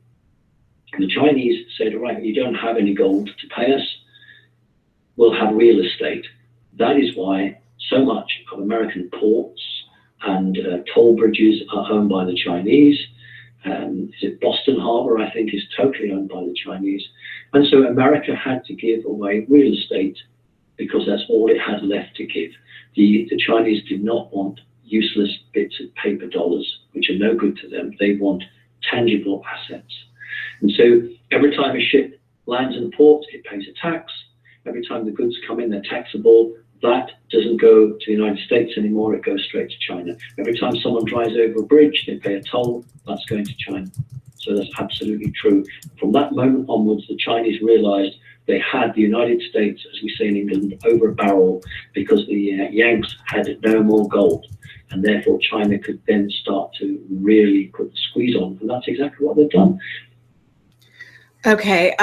Speaker 3: And the Chinese said, right, you don't have any gold to pay us, we'll have real estate. That is why so much of American ports and toll bridges are owned by the Chinese. Is it Boston Harbor, I think, is totally owned by the Chinese. And so America had to give away real estate because that's all it had left to give. The Chinese did not want useless bits of paper dollars, which are no good to them. They want tangible assets. And so every time a ship lands in port, it pays a tax. Every time the goods come in, they're taxable. That doesn't go to the United States anymore, it goes straight to China. Every time someone drives over a bridge, they pay a toll, that's going to China. So that's absolutely true. From that moment onwards, the Chinese realized they had the United States, as we say in England, over a barrel, because the Yanks had no more gold. And therefore China could then start to really put the squeeze on. And that's exactly what they've done.
Speaker 1: Okay,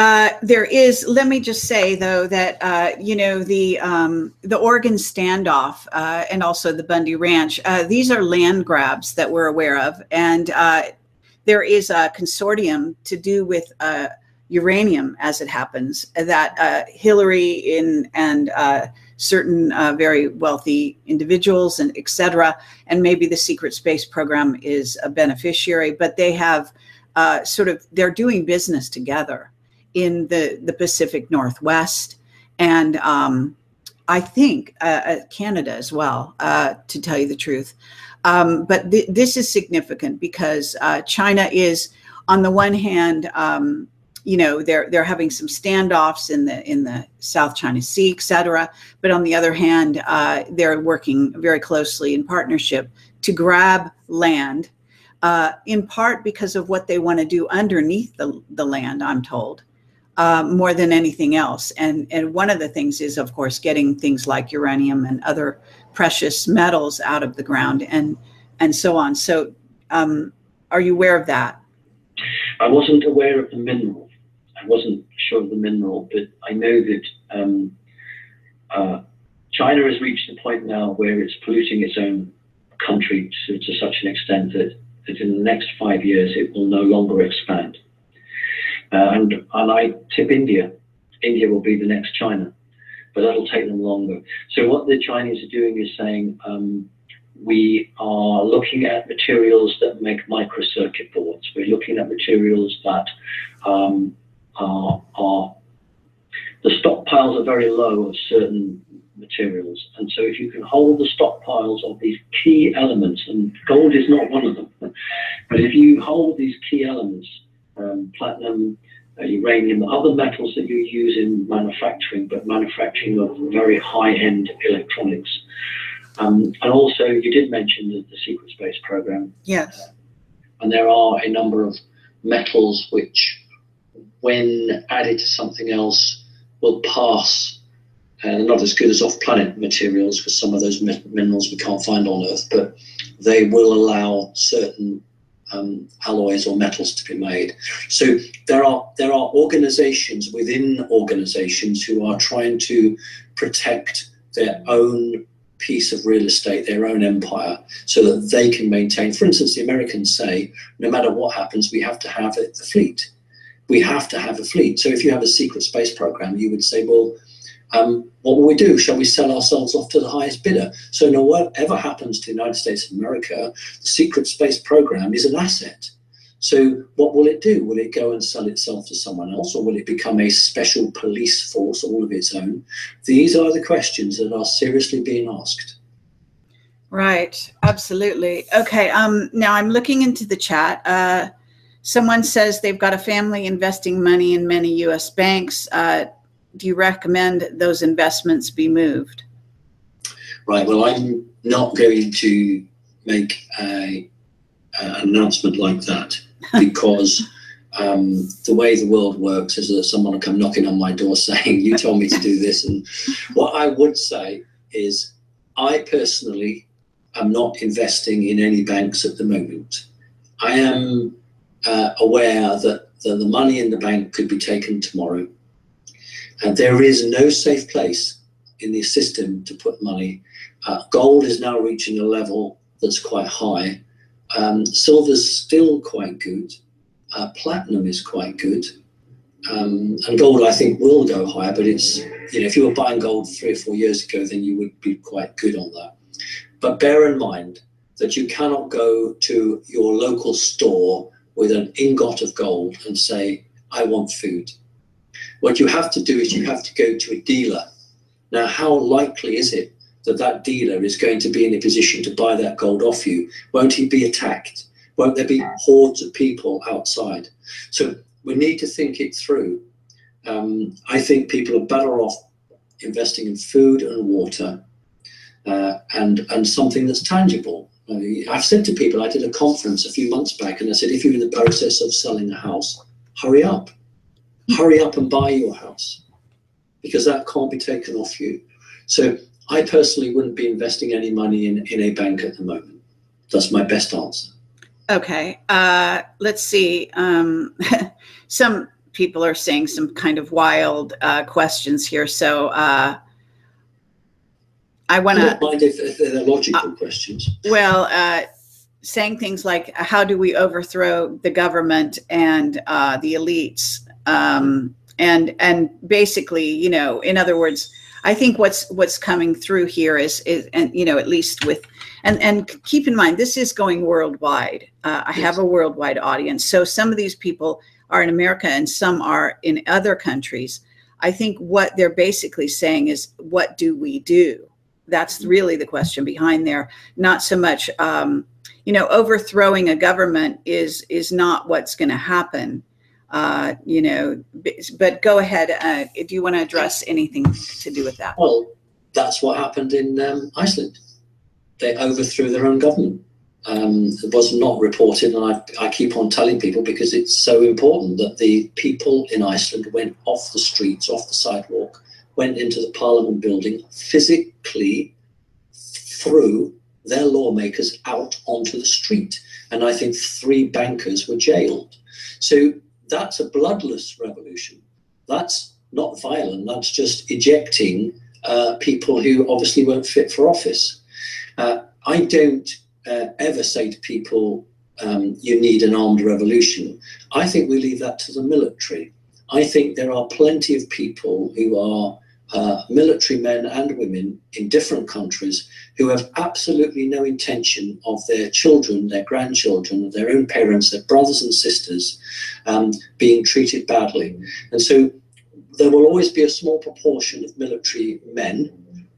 Speaker 1: there is. Let me just say though that you know, the Oregon standoff and also the Bundy Ranch. These are land grabs that we're aware of, and there is a consortium to do with uranium, as it happens, that Hillary and certain very wealthy individuals and et cetera, and maybe the secret space program is a beneficiary, but they have. They're doing business together in the Pacific Northwest, and I think Canada as well, to tell you the truth. But this is significant because China is, on the one hand, you know, they're having some standoffs in the South China Sea, et cetera. But on the other hand, they're working very closely in partnership to grab land. In part because of what they want to do underneath the land, I'm told, more than anything else. And one of the things is, of course, getting things like uranium and other precious metals out of the ground and so on. So are you aware of that?
Speaker 3: I wasn't aware of the mineral. I wasn't sure of the mineral, but I know that China has reached the point now where it's polluting its own country to such an extent that in the next 5 years it will no longer expand. And I tip India. India will be the next China, but that'll take them longer. So what the Chinese are doing is saying, we are looking at materials that make microcircuit boards. We're looking at materials that the stockpiles are very low of certain materials, and so if you can hold the stockpiles of these key elements, and gold is not one of them, but if you hold these key elements, platinum, uranium, other metals that you use in manufacturing, but manufacturing of very high-end electronics, and also you did mention the secret space program.
Speaker 1: Yes.
Speaker 3: And there are a number of metals which, when added to something else, will pass. Not as good as off-planet materials, because some of those minerals we can't find on Earth, but they will allow certain alloys or metals to be made. So there are organizations within organizations who are trying to protect their own piece of real estate, their own empire, so that they can maintain. For instance, the Americans say, no matter what happens, we have to have the fleet. We have to have a fleet. So if you have a secret space program, you would say, well, what will we do? Shall we sell ourselves off to the highest bidder? So no, whatever happens to the United States of America, the secret space program is an asset. So what will it do? Will it go and sell itself to someone else, or will it become a special police force all of its own? These are the questions that are seriously being asked.
Speaker 1: Right, absolutely. Okay, now I'm looking into the chat. Someone says they've got a family investing money in many U.S. banks. Do you recommend those investments be moved?
Speaker 2: Right, well, I'm not going to make an announcement like that, because the way the world works is that someone will come knocking on my door saying, you told me to do this. And what I would say is, I personally am not investing in any banks at the moment. I am aware that the money in the bank could be taken tomorrow. And there is no safe place in the system to put money. Gold is now reaching a level that's quite high. Silver's still quite good. Platinum is quite good. And gold, I think, will go higher, but it's, you know, if you were buying gold 3 or 4 years ago, then you would be quite good on that. But bear in mind that you cannot go to your local store with an ingot of gold and say, I want food. What you have to do is you have to go to a dealer. Now, how likely is it that that dealer is going to be in a position to buy that gold off you? Won't he be attacked? Won't there be hordes of people outside? So we need to think it through. I think people are better off investing in food and water and something that's tangible. I've said to people, I did a conference a few months back, and I said, if you're in the process of selling a house, hurry up. Hurry up and buy your house, because that can't be taken off you. So I personally wouldn't be investing any money in a bank at the moment. That's my best answer.
Speaker 1: Okay, let's see. Some people are saying some kind of wild questions here. So I want to.
Speaker 2: I don't mind if they're logical questions.
Speaker 1: Well, saying things like, how do we overthrow the government and the elites? And basically, you know, in other words, I think what's coming through here is and you know, at least with, and keep in mind, this is going worldwide. I have a worldwide audience. So some of these people are in America and some are in other countries. I think what they're basically saying is, what do we do? That's really the question behind there. Not so much, you know, overthrowing a government is not what's going to happen. You know, but go ahead. Do you want to address anything to do with that?
Speaker 2: Well, that's what happened in Iceland. They overthrew their own government. It was not reported, and I keep on telling people because it's so important that the people in Iceland went off the streets, off the sidewalk, went into the Parliament building, physically threw their lawmakers out onto the street. And I think 3 bankers were jailed. So that's a bloodless revolution. That's not violent. That's just ejecting people who obviously weren't fit for office. I don't ever say to people, you need an armed revolution. I think we leave that to the military. I think there are plenty of people who are military men and women in different countries who have absolutely no intention of their children, their grandchildren, their own parents, their brothers and sisters being treated badly. And so there will always be a small proportion of military men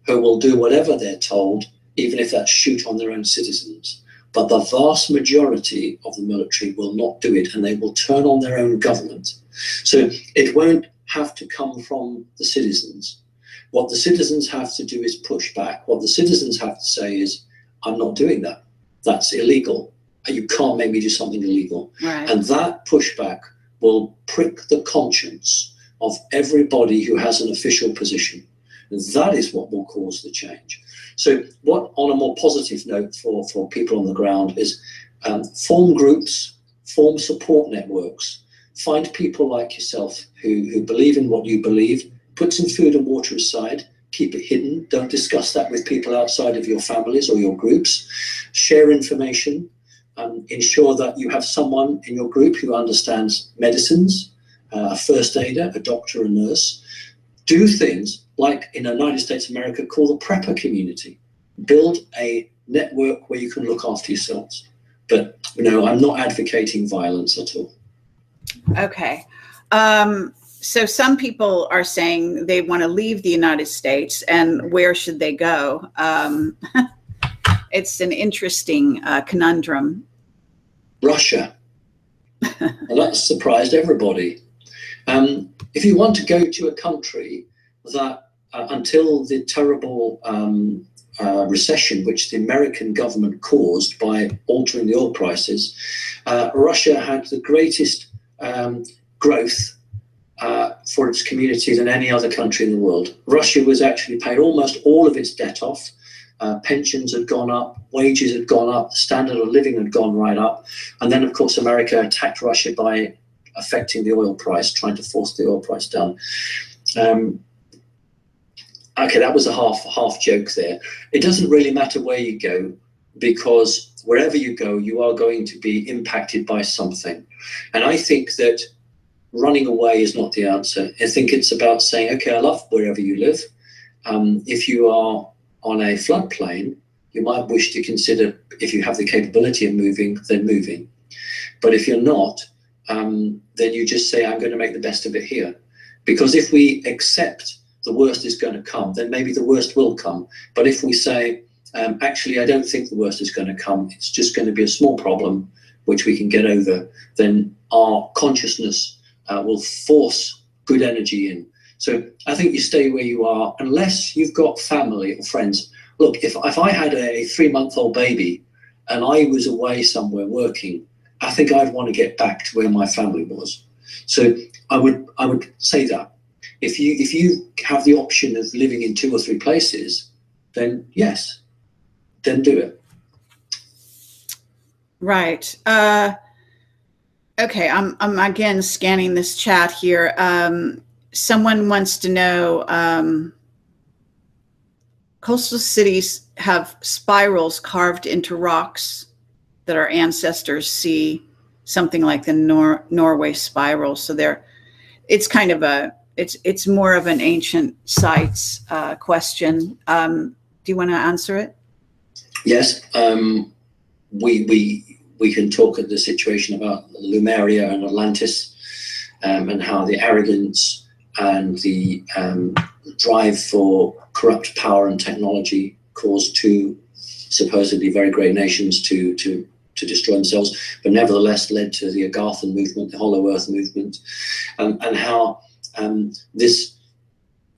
Speaker 2: who will do whatever they're told, even if that's shoot on their own citizens. But the vast majority of the military will not do it, and they will turn on their own government. So it won't have to come from the citizens. What the citizens have to do is push back. What the citizens have to say is, I'm not doing that. That's illegal. You can't make me do something illegal.
Speaker 1: Right.
Speaker 2: And that pushback will prick the conscience of everybody who has an official position. And that is what will cause the change. So what, on a more positive note for people on the ground, is form groups, form support networks, find people like yourself who believe in what you believe, put some food and water aside, keep it hidden, don't discuss that with people outside of your families or your groups, share information, ensure that you have someone in your group who understands medicines, a first aider, a doctor, a nurse. Do things like in the United States of America called the prepper community. Build a network where you can look after yourselves. But no, I'm not advocating violence at all.
Speaker 1: Okay. So some people are saying they want to leave the United States, and where should they go? It's an interesting conundrum.
Speaker 2: Russia. And that surprised everybody. If you want to go to a country that until the terrible recession which the American government caused by altering the oil prices, Russia had the greatest growth for its community than any other country in the world. Russia was actually paid almost all of its debt off. Pensions had gone up, wages had gone up, the standard of living had gone right up. And then, of course, America attacked Russia by affecting the oil price, trying to force the oil price down. Okay, that was a half joke there. It doesn't really matter where you go, because wherever you go, you are going to be impacted by something. And I think that running away is not the answer. I think it's about saying, okay, I love wherever you live. If you are on a floodplain, you might wish to consider, if you have the capability of moving, then moving. But if you're not, then you just say, I'm going to make the best of it here. Because if we accept the worst is going to come, then maybe the worst will come. But if we say, actually, I don't think the worst is going to come, it's just going to be a small problem which we can get over, then our consciousness will force good energy in. So I think you stay where you are, unless you've got family or friends. Look, if I had a 3-month-old baby and I was away somewhere working, I think I'd want to get back to where my family was. So I would say that. If you have the option of living in 2 or 3 places, then yes, then do it.
Speaker 1: Right. Okay, I'm again scanning this chat here. Someone wants to know, coastal cities have spirals carved into rocks that our ancestors see, something like the Norway spiral. So it's kind of it's more of an ancient sites question. Do you want to answer it?
Speaker 2: Yes. We can talk at the situation about Lemuria and Atlantis, and how the arrogance and the drive for corrupt power and technology caused two supposedly very great nations to destroy themselves, but nevertheless led to the Agarthan movement, the Hollow Earth movement, and how this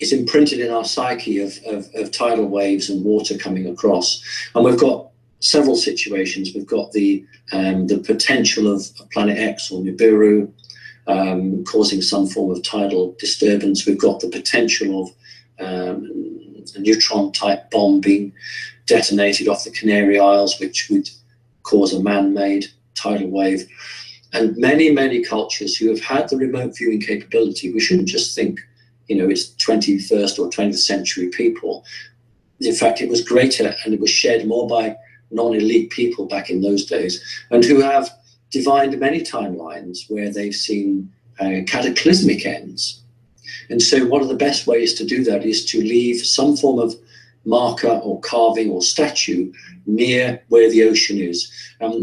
Speaker 2: is imprinted in our psyche of tidal waves and water coming across. And we've got several situations. We've got the potential of Planet X or Nibiru causing some form of tidal disturbance. We've got the potential of a neutron-type bomb being detonated off the Canary Isles, which would cause a man-made tidal wave. And many, many cultures who have had the remote viewing capability, we shouldn't just think, it's 21st or 20th century people. In fact, it was greater and it was shared more by non-elite people back in those days, and who have divined many timelines where they've seen cataclysmic ends. And so one of the best ways to do that is to leave some form of marker or carving or statue near where the ocean is.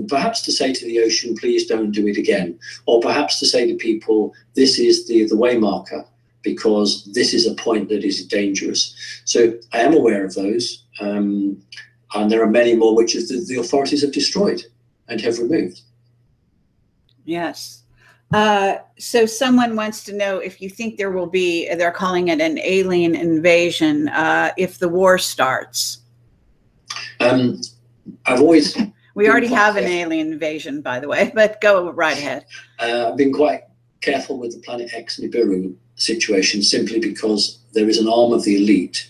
Speaker 2: Perhaps to say to the ocean, please don't do it again. Or perhaps to say to people, this is the way marker, because this is a point that is dangerous. So I am aware of those. And there are many more which the authorities have destroyed and have removed.
Speaker 1: Yes. So someone wants to know if you think there will be, they're calling it an alien invasion, if the war starts.
Speaker 2: I've always...
Speaker 1: We already have an alien invasion, by the way, but go right ahead.
Speaker 2: I've been quite careful with the Planet X Nibiru situation, simply because there is an arm of the elite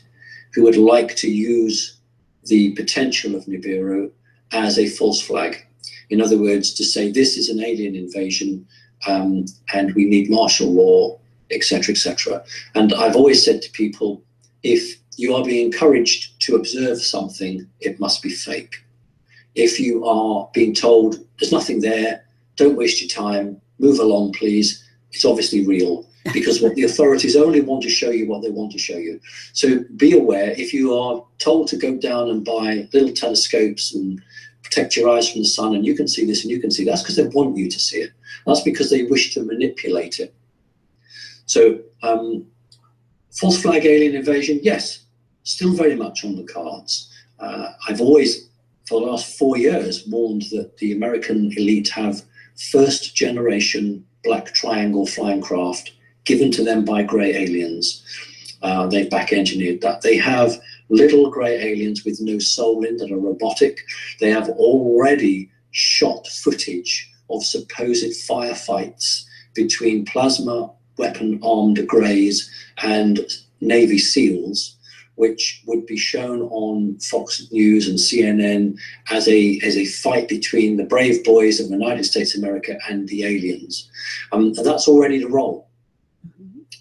Speaker 2: who would like to use the potential of Nibiru as a false flag. In other words, to say this is an alien invasion and we need martial law, etc., etc. And I've always said to people, if you are being encouraged to observe something, it must be fake. If you are being told there's nothing there, don't waste your time, move along, please, it's obviously real. Because what the authorities only want to show you what they want to show you. So be aware, if you are told to go down and buy little telescopes and protect your eyes from the sun, and you can see this and you can see, that's because they want you to see it. That's because they wish to manipulate it. So false flag alien invasion, yes, still very much on the cards. I've always, for the last 4 years, warned that the American elite have first generation black triangle flying craft given to them by grey aliens. They've back-engineered that. They have little grey aliens with no soul in that are robotic. They have already shot footage of supposed firefights between plasma weapon-armed greys and Navy SEALs, which would be shown on Fox News and CNN as a fight between the brave boys of the United States of America and the aliens. And that's all ready to roll.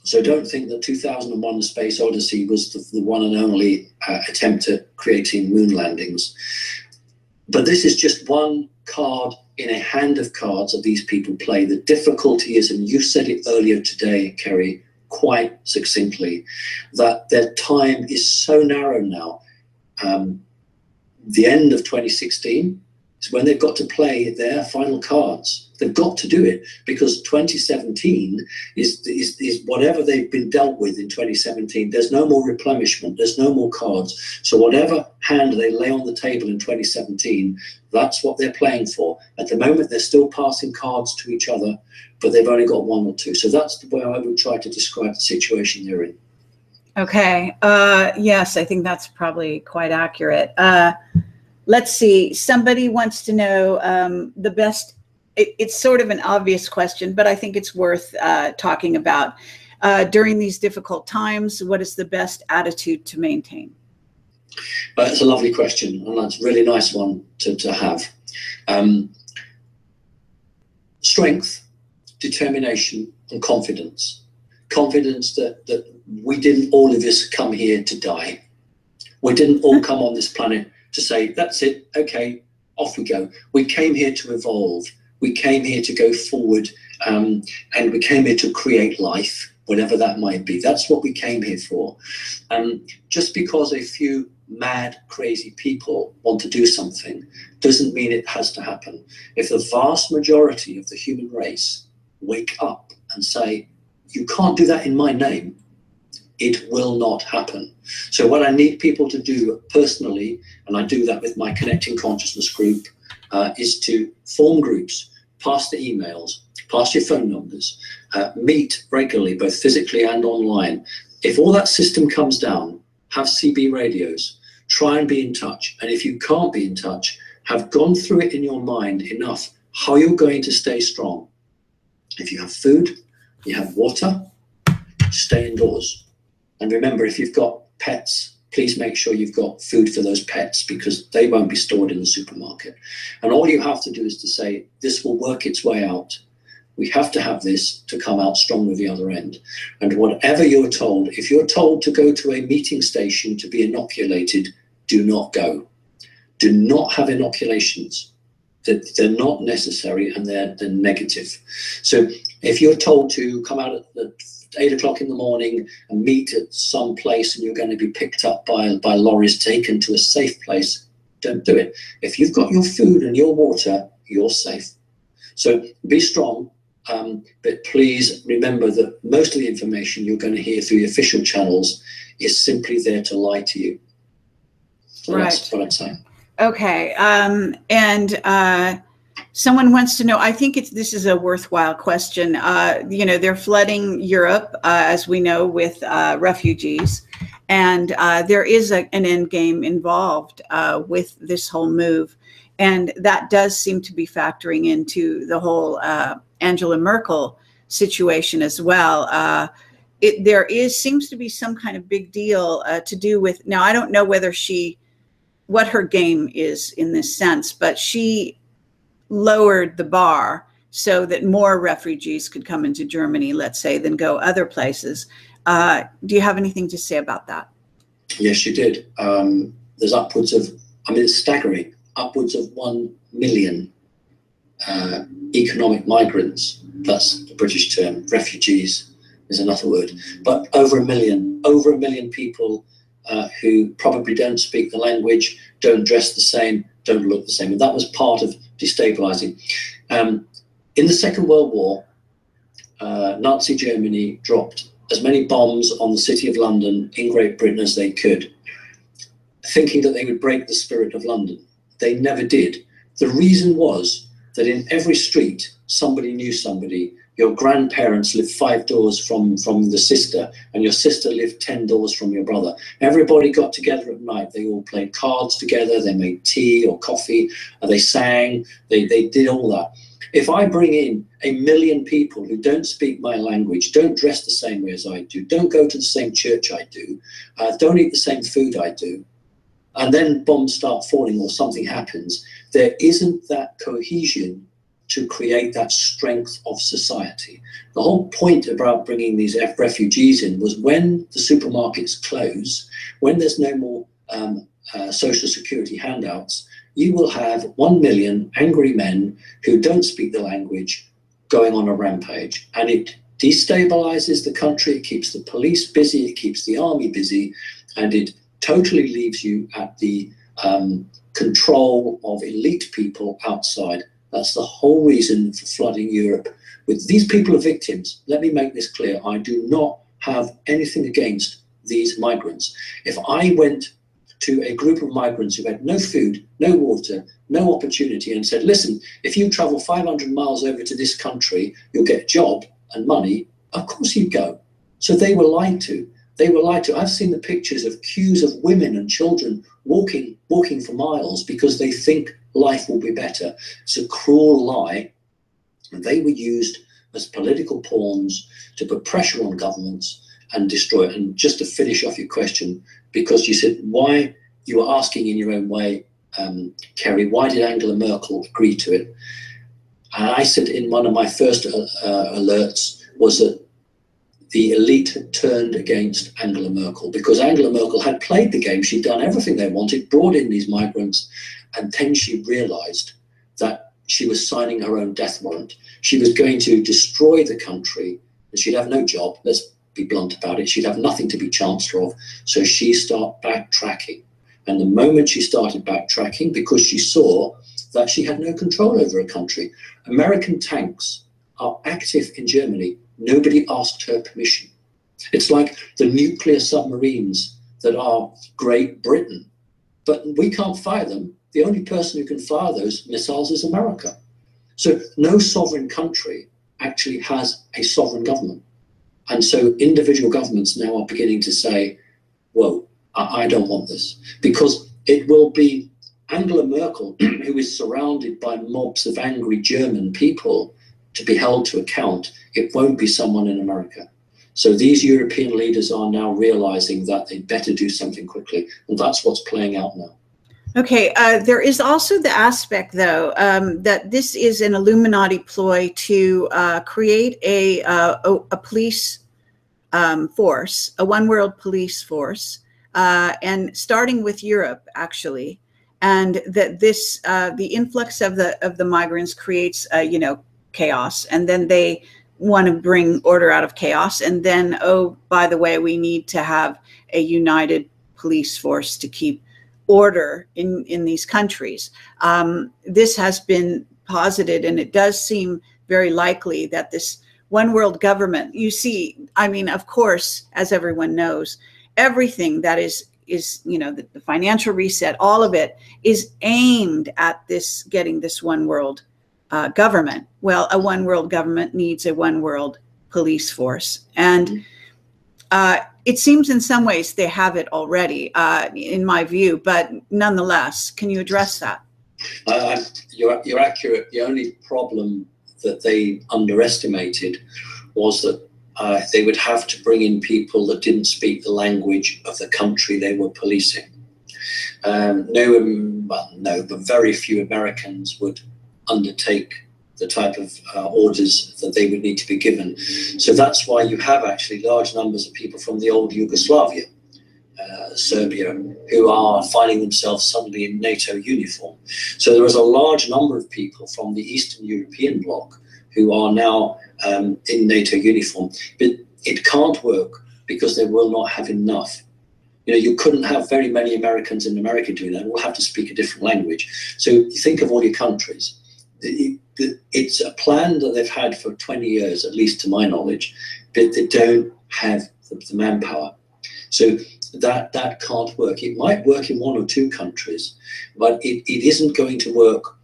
Speaker 2: So don't think that 2001: A Space Odyssey was the one and only attempt at creating moon landings. But this is just one card in a hand of cards that these people play. The difficulty is, and you said it earlier today, Kerry, quite succinctly, that their time is so narrow now. The end of 2016 is when they've got to play their final cards. They've got to do it, because 2017 is whatever they've been dealt with in 2017. There's no more replenishment. There's no more cards. So whatever hand they lay on the table in 2017, that's what they're playing for. At the moment, they're still passing cards to each other, but they've only got one or two. So that's the way I would try to describe the situation they're in.
Speaker 1: Okay. Yes, I think that's probably quite accurate. Let's see. Somebody wants to know the best. It's sort of an obvious question, but I think it's worth talking about. During these difficult times, what is the best attitude to maintain?
Speaker 2: It's a lovely question, and that's a really nice one to have. Strength determination, and confidence. Confidence that we didn't all of us come here to die. We didn't all come on this planet to say, that's it, okay, off we go. We came here to evolve. We came here to go forward, and we came here to create life, whatever that might be. That's what we came here for. Just because a few mad, crazy people want to do something doesn't mean it has to happen. If the vast majority of the human race wake up and say, you can't do that in my name, it will not happen. So what I need people to do personally, and I do that with my Connecting Consciousness group, is to form groups, pass the emails, pass your phone numbers, meet regularly, both physically and online. If all that system comes down, have CB radios, try and be in touch. And if you can't be in touch, have gone through it in your mind enough how you're going to stay strong. If you have food, you have water, stay indoors. And remember, if you've got pets, please make sure you've got food for those pets, because they won't be stored in the supermarket. And all you have to do is to say, this will work its way out. We have to have this to come out strong with the other end. And whatever you're told, if you're told to go to a meeting station to be inoculated, do not go. Do not have inoculations. They're not necessary, and they're negative. So if you're told to come out at 8 o'clock in the morning and meet at some place, and you're going to be picked up by lorries, taken to a safe place, don't do it. If you've got your food and your water, you're safe. So be strong, but please remember that most of the information you're going to hear through the official channels is simply there to lie to you. So
Speaker 1: right.
Speaker 2: That's what I'm saying.
Speaker 1: Okay. Someone wants to know, I think this is a worthwhile question. You know, they're flooding Europe, as we know, with refugees. And there is an end game involved with this whole move. And that does seem to be factoring into the whole Angela Merkel situation as well. There seems to be some kind of big deal to do with, now I don't know whether what her game is in this sense, but she lowered the bar so that more refugees could come into Germany, let's say, than go other places. Do you have anything to say about that?
Speaker 2: Yes, she did. There's upwards of, I mean, it's staggering, upwards of 1 million economic migrants, that's the British term, refugees is another word, but over a million people who probably don't speak the language, don't dress the same, don't look the same. And that was part of destabilizing. In the Second World War, Nazi Germany dropped as many bombs on the city of London in Great Britain as they could, thinking that they would break the spirit of London. They never did. The reason was that in every street, somebody knew somebody. Your grandparents lived 5 doors from the sister, and your sister lived 10 doors from your brother. Everybody got together at night. They all played cards together. They made tea or coffee. They sang. They did all that. If I bring in 1 million people who don't speak my language, don't dress the same way as I do, don't go to the same church I do, don't eat the same food I do, and then bombs start falling or something happens, there isn't that cohesion to create that strength of society. The whole point about bringing these refugees in was when the supermarkets close, when there's no more social security handouts, you will have 1 million angry men who don't speak the language going on a rampage. And it destabilizes the country, it keeps the police busy, it keeps the army busy, and it totally leaves you at the control of elite people outside. That's the whole reason for flooding Europe. With these people are victims. Let me make this clear. I do not have anything against these migrants. If I went to a group of migrants who had no food, no water, no opportunity, and said, listen, if you travel 500 miles over to this country, you'll get a job and money, of course you'd go. So they were lied to. They were lied to. I've seen the pictures of queues of women and children walking for miles because they think life will be better. It's a cruel lie. And they were used as political pawns to put pressure on governments and destroy it. And just to finish off your question, because you said why, you were asking in your own way, Kerry, why did Angela Merkel agree to it? And I said in one of my first alerts was that the elite had turned against Angela Merkel, because Angela Merkel had played the game. She'd done everything they wanted, brought in these migrants, and then she realized that she was signing her own death warrant. She was going to destroy the country, and she'd have no job. Let's be blunt about it. She'd have nothing to be chancellor of. So she started backtracking. And the moment she started backtracking, because she saw that she had no control over a country. American tanks are active in Germany. Nobody asked her permission. It's like the nuclear submarines that are Great Britain, but we can't fire them. The only person who can fire those missiles is America. So no sovereign country actually has a sovereign government. And so individual governments now are beginning to say, whoa, I don't want this, because it will be Angela Merkel, who is surrounded by mobs of angry German people, to be held to account. It won't be someone in America. So these European leaders are now realizing that they better do something quickly. And that's what's playing out now.
Speaker 1: Okay, there is also the aspect, though, that this is an Illuminati ploy to create a police force, a one world police force, and starting with Europe, actually. And that this, the influx of the migrants creates, chaos, and then they want to bring order out of chaos. And then, oh, by the way, we need to have a united police force to keep order in these countries. This has been posited, and it does seem very likely that this one world government, you see, I mean, of course, as everyone knows, everything that is the financial reset, all of it is aimed at this, getting this one world government. Well, a one world government needs a one world police force. And it seems in some ways they have it already, in my view, but nonetheless, can you address that?
Speaker 2: You're accurate. The only problem that they underestimated was that they would have to bring in people that didn't speak the language of the country they were policing. But very few Americans would undertake the type of orders that they would need to be given. So that's why you have actually large numbers of people from the old Yugoslavia, Serbia, who are finding themselves suddenly in NATO uniform. So there is a large number of people from the Eastern European bloc who are now in NATO uniform. But it can't work because they will not have enough. You couldn't have very many Americans in America doing that. We'll have to speak a different language. So you think of all your countries. It's a plan that they've had for 20 years, at least to my knowledge, but they don't have the manpower. So that can't work. It might work in one or two countries, but it isn't going to work.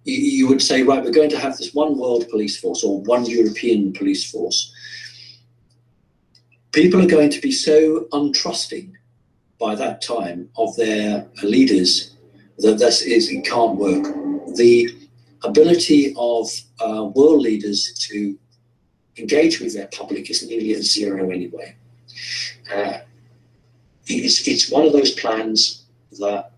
Speaker 2: You would say, right, we're going to have this one world police force or one European police force. People are going to be so untrusting by that time of their leaders that it can't work. The ability of world leaders to engage with their public is nearly at zero anyway. It's one of those plans that,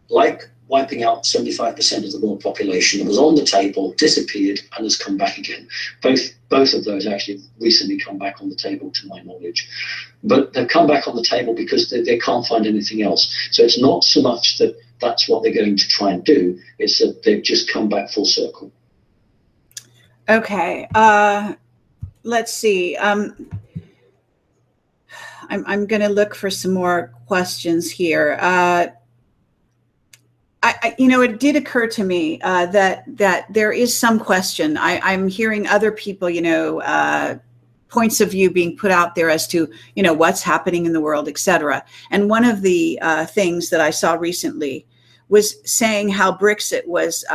Speaker 2: like wiping out 75% of the world population, that was on the table, disappeared, and has come back again. Both of those actually recently come back on the table, to my knowledge. But they've come back on the table because they can't find anything else. So it's not so much that that's what they're going to try and do, it's that they've just come back full circle.
Speaker 1: Okay, let's see. I'm going to look for some more questions here. It did occur to me that there is some question. I'm hearing other people, points of view being put out there as to, what's happening in the world, etc. And one of the things that I saw recently was saying how Brexit was,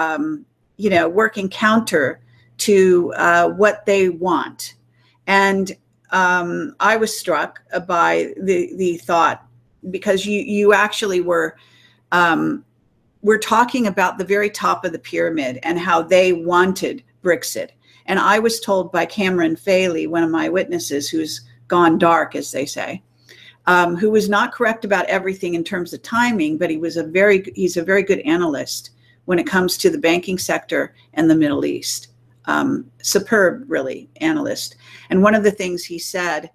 Speaker 1: working counter to what they want. And I was struck by the thought, because you actually were talking about the very top of the pyramid and how they wanted Brexit. And I was told by Cameron Faley, one of my witnesses, who's gone dark, as they say, who was not correct about everything in terms of timing, but he's a very good analyst, when it comes to the banking sector and the Middle East. Superb, really, analyst. And one of the things he said,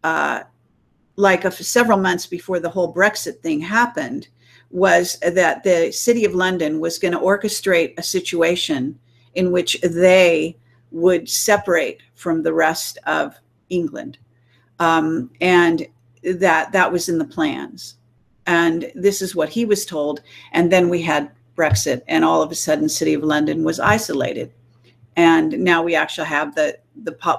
Speaker 1: several months before the whole Brexit thing happened, was that the City of London was going to orchestrate a situation in which they would separate from the rest of England. And that was in the plans. And this is what he was told. And then we had Brexit, and all of a sudden, City of London was isolated. And now we actually have the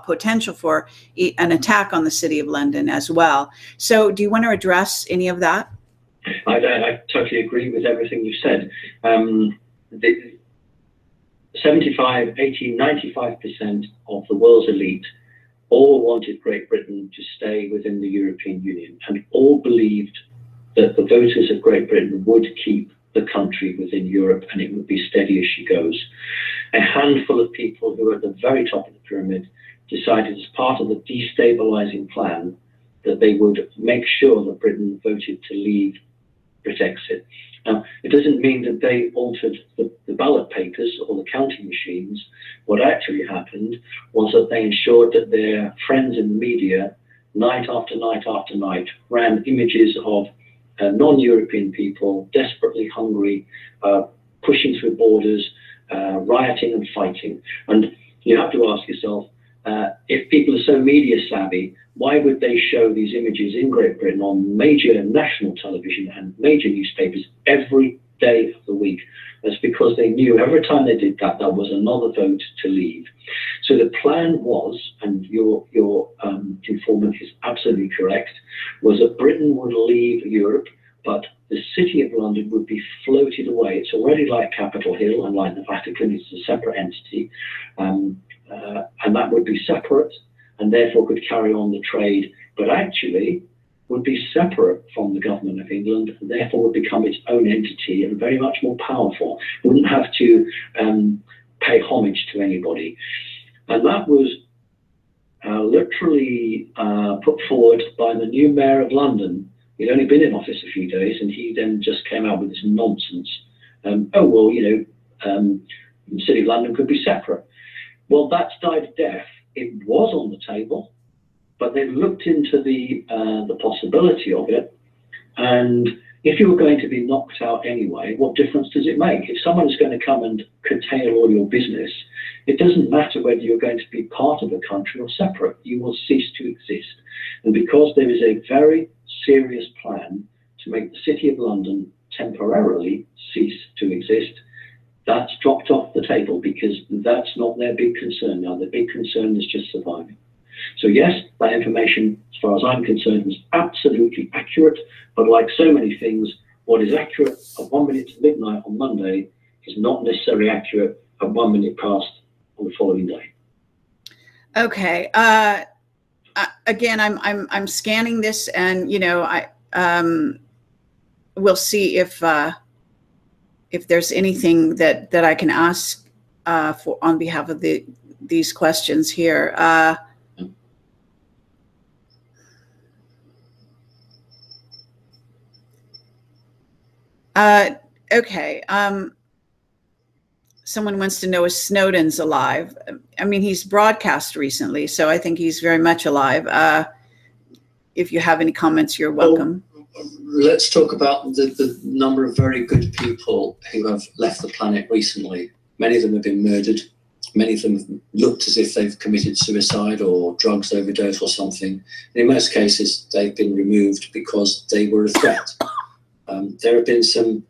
Speaker 1: potential for an attack on the City of London as well. So do you want to address any of that?
Speaker 3: I totally agree with everything you said. 75, 80, 95% of the world's elite all wanted Great Britain to stay within the European Union, and all believed that the voters of Great Britain would keep the country within Europe and it would be steady as she goes. A handful of people who were at the very top of the pyramid decided, as part of the destabilizing plan, that they would make sure that Britain voted to leave Brexit. Now, it doesn't mean that they altered the ballot papers or the counting machines. What actually happened was that they ensured that their friends in the media, night after night after night, ran images of non-European people, desperately hungry, pushing through borders, rioting and fighting. And you have to ask yourself, if people are so media savvy, why would they show these images in Great Britain on major national television and major newspapers every day of the week? That's because they knew every time they did that, there was another vote to leave. So the plan was, and your informant is absolutely correct, was that Britain would leave Europe, but the City of London would be floated away. It's already like Capitol Hill, and like the Vatican, it's a separate entity, and that would be separate, and therefore could carry on the trade, but actually would be separate from the government of England, and therefore would become its own entity and very much more powerful. It wouldn't have to pay homage to anybody. And that was literally put forward by the new mayor of London. He'd only been in office a few days, and he then just came out with this nonsense. The City of London could be separate. Well, that's died a death. It was on the table, but they looked into the possibility of it. And if you were going to be knocked out anyway, what difference does it make? If someone is going to come and curtail all your business, it doesn't matter whether you're going to be part of a country or separate. You will cease to exist. And because there is a very serious plan to make the City of London temporarily cease to exist, that's dropped off the table, because that's not their big concern now. Their big concern is just surviving. So yes, that information, as far as I'm concerned, was absolutely accurate. But like so many things, what is accurate at 1 minute to midnight on Monday is not necessarily accurate at 1 minute past on the following day.
Speaker 1: Okay. Again, I'm scanning this, and we'll see if there's anything that I can ask for on behalf of these questions here. Okay. Someone wants to know if Snowden's alive. I mean, he's broadcast recently, so I think he's very much alive. If you have any comments, you're welcome.
Speaker 2: Let's talk about the number of very good people who have left the planet recently. Many of them have been murdered. Many of them have looked as if they've committed suicide or drugs overdose or something. And in most cases, they've been removed because they were a threat. There have been some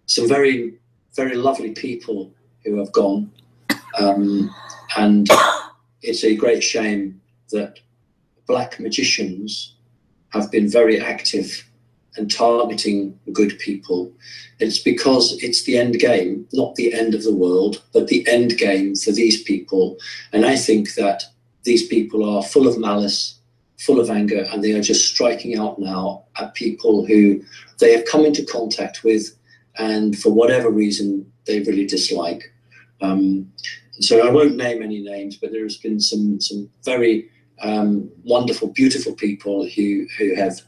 Speaker 2: very, very lovely people who have gone. And it's a great shame that black magicians have been very active and targeting good people. It's because it's the end game, not the end of the world, but the end game for these people. And I think that these people are full of malice, full of anger, and they are just striking out now at people who they have come into contact with, and for whatever reason, they really dislike. So I won't name any names, but there has been some very wonderful, beautiful people who have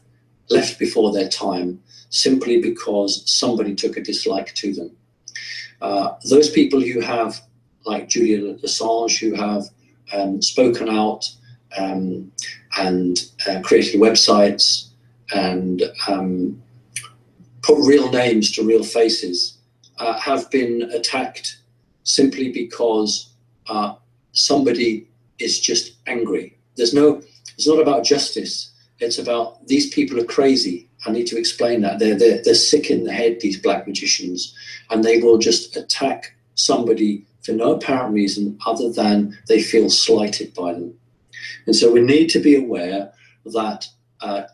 Speaker 2: left before their time simply because somebody took a dislike to them. Those people who have, like Julian Assange, who have spoken out and created websites and put real names to real faces, have been attacked simply because somebody is just angry. It's not about justice. It's about these people are crazy. I need to explain that. They're sick in the head, these black magicians, and they will just attack somebody for no apparent reason other than they feel slighted by them. And so we need to be aware that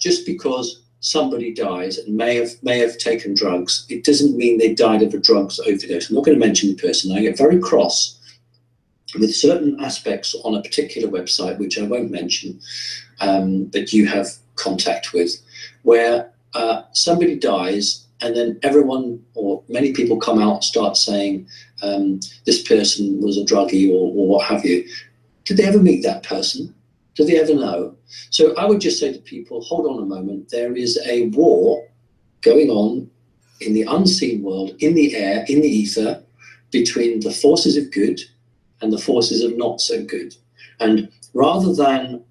Speaker 2: just because somebody dies and may have taken drugs, it doesn't mean they died of a drugs overdose. I'm not going to mention the person. I get very cross with certain aspects on a particular website, which I won't mention, that you have contact with, where somebody dies and then everyone or many people come out and start saying this person was a druggie or what have you. Did they ever meet that person? Do they ever know? So I would just say to people, hold on a moment. There is a war going on in the unseen world, in the air, in the ether, between the forces of good and the forces of not so good. And rather than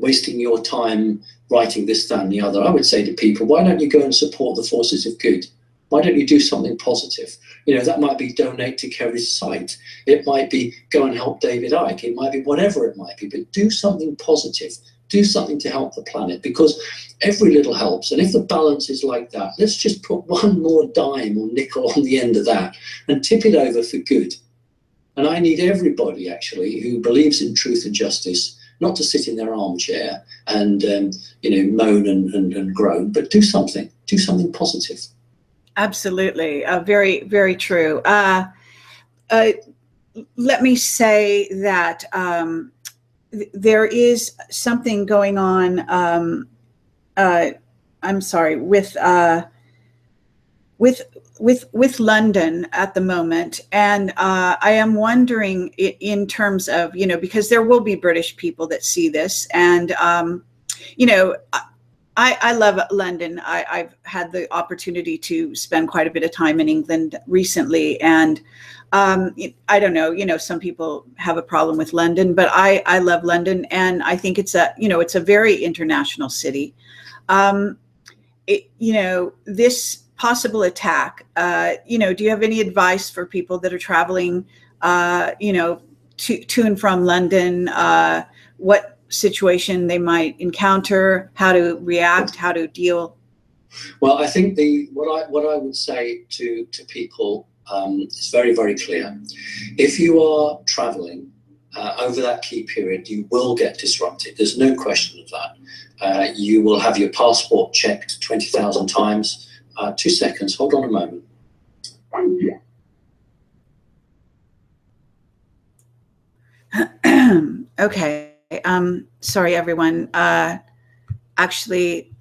Speaker 2: wasting your time writing this, that, and the other, I would say to people, why don't you go and support the forces of good? Why don't you do something positive? You know, that might be donate to Kerry's site. It might be go and help David Icke. It might be whatever it might be, but do something positive. Do something to help the planet, because every little helps. And if the balance is like that, let's just put one more dime or nickel on the end of that and tip it over for good. And I need everybody, actually, who believes in truth and justice, not to sit in their armchair and moan and groan, but do something positive.
Speaker 1: Absolutely. Very, very true. Let me say that there is something going on. I'm sorry, with London at the moment, and I am wondering in terms of, because there will be British people that see this, and I love London. I've had the opportunity to spend quite a bit of time in England recently, and I don't know, some people have a problem with London, but I love London, and I think it's a very international city. This possible attack, do you have any advice for people that are traveling, to and from London, what situation they might encounter, how to react, how to deal?
Speaker 2: Well, I think what I would say to people is very, very clear. If you are traveling over that key period, you will get disrupted. There's no question of that. You will have your passport checked 20,000 times. 2 seconds, hold on a moment.
Speaker 1: Okay. Sorry, everyone. Actually,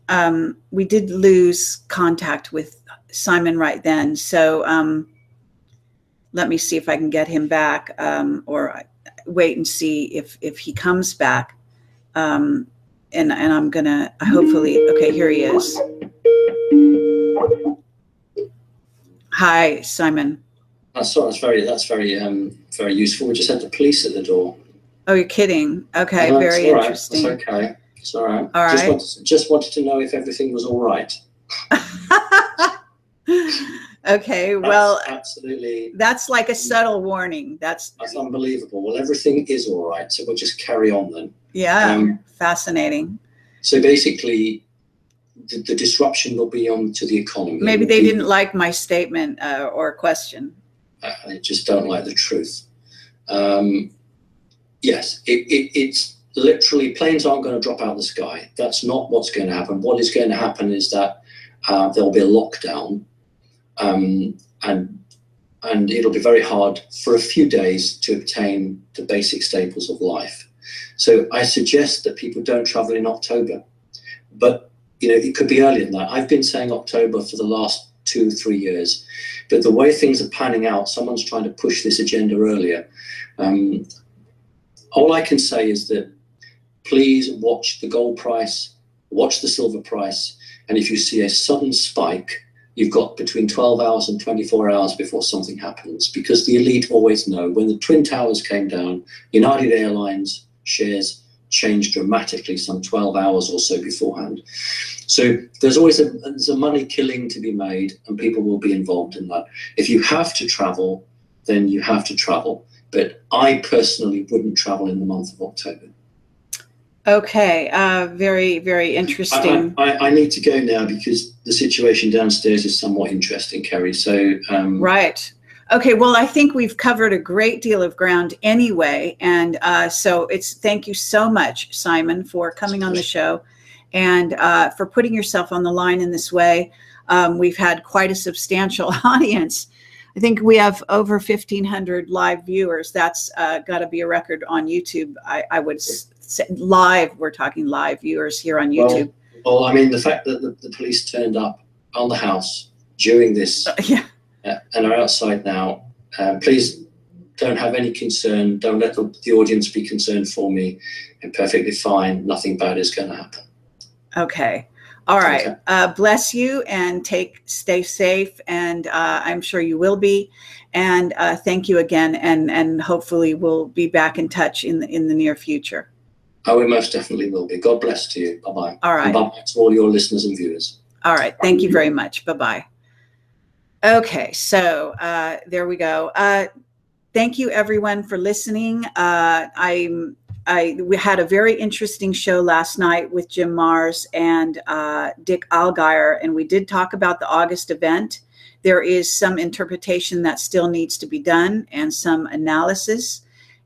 Speaker 1: we did lose contact with Simon right then. So let me see if I can get him back, or wait and see if he comes back. And I'm gonna hopefully, okay, here he is. Hi, Simon.
Speaker 2: That's very useful. We just had the police at the door.
Speaker 1: Oh, you're kidding. Okay,
Speaker 2: no,
Speaker 1: very interesting.
Speaker 2: It's okay. It's all right.
Speaker 1: All right.
Speaker 2: Just wanted to know if everything was all right.
Speaker 1: Okay, well,
Speaker 2: absolutely.
Speaker 1: That's like a subtle warning. That's
Speaker 2: unbelievable. Well, everything is all right, so we'll just carry on then.
Speaker 1: Yeah, fascinating.
Speaker 2: So basically, the disruption will be on to the economy.
Speaker 1: Maybe they didn't like my statement or question.
Speaker 2: I just don't like the truth. Yes, it's literally, planes aren't going to drop out of the sky. That's not what's going to happen. What is going to happen is that there'll be a lockdown, and it'll be very hard for a few days to obtain the basic staples of life. So I suggest that people don't travel in October, but it could be earlier than that. I've been saying October for the last 2-3 years, but the way things are panning out, someone's trying to push this agenda earlier. All I can say is that please watch the gold price, watch the silver price, and if you see a sudden spike, you've got between 12 hours and 24 hours before something happens, because the elite always know. When the Twin Towers came down, United Airlines shares changed dramatically some 12 hours or so beforehand. So there's always a money killing to be made, and people will be involved in that. If you have to travel, then you have to travel. But I personally wouldn't travel in the month of October.
Speaker 1: Okay, very, very interesting.
Speaker 2: I need to go now because the situation downstairs is somewhat interesting, Kerry. So
Speaker 1: right. Okay, well, I think we've covered a great deal of ground anyway. And so thank you so much, Simon, for coming on the show and for putting yourself on the line in this way. We've had quite a substantial audience. I think we have over 1,500 live viewers. That's got to be a record on YouTube. I would say live, we're talking live viewers here on YouTube.
Speaker 2: Well, I mean, the fact that the police turned up on the house during this and are outside now, please don't have any concern. Don't let the audience be concerned for me. I'm perfectly fine. Nothing bad is going to happen.
Speaker 1: Okay. All right. Okay. Bless you and stay safe. And I'm sure you will be. And thank you again. And hopefully we'll be back in touch in the near future.
Speaker 2: Oh, we most definitely will be. God bless to you. Bye-bye.
Speaker 1: All right.
Speaker 2: And bye-bye to all your listeners and viewers.
Speaker 1: All right. Thank you very much. Bye-bye. Okay. So there we go. Thank you everyone for listening. We had a very interesting show last night with Jim Mars and Dick Allgaier, and we did talk about the August event. There is some interpretation that still needs to be done and some analysis.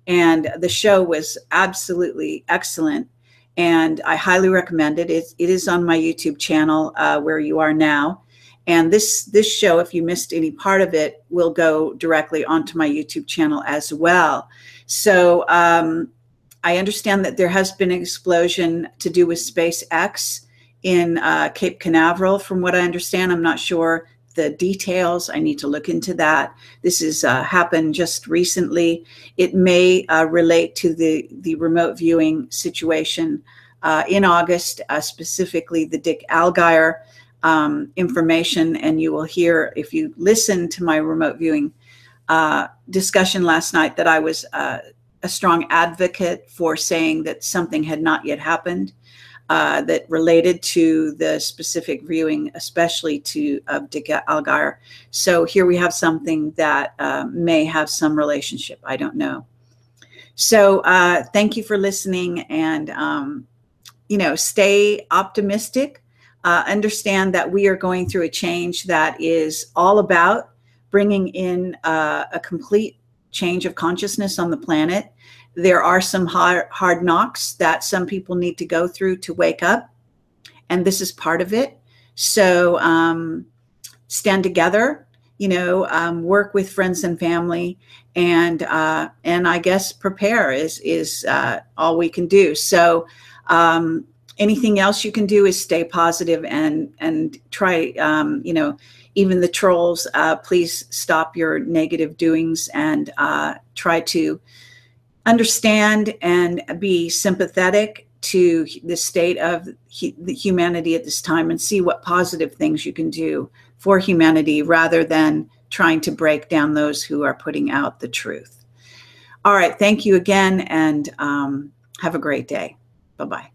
Speaker 1: And the show was absolutely excellent, and I highly recommend it. It is on my YouTube channel where you are now. And this show, if you missed any part of it, will go directly onto my YouTube channel as well. So I understand that there has been an explosion to do with SpaceX in Cape Canaveral. From what I understand, I'm not sure the details. I need to look into that. This has happened just recently. It may relate to the remote viewing situation in August, specifically the Dick Allgaier information. And you will hear, if you listen to my remote viewing discussion last night, that I was a strong advocate for saying that something had not yet happened that related to the specific viewing, especially to Dick Allgaier. So here we have something that may have some relationship. I don't know. So thank you for listening, and stay optimistic. Understand that we are going through a change that is all about bringing in a complete change of consciousness on the planet. There are some hard knocks that some people need to go through to wake up, and this is part of it. So stand together, work with friends and family, and I guess prepare is all we can do. So anything else you can do is stay positive and try, even the trolls, please stop your negative doings and try to understand and be sympathetic to the state of the humanity at this time, and see what positive things you can do for humanity rather than trying to break down those who are putting out the truth. All right. Thank you again, and have a great day. Bye-bye.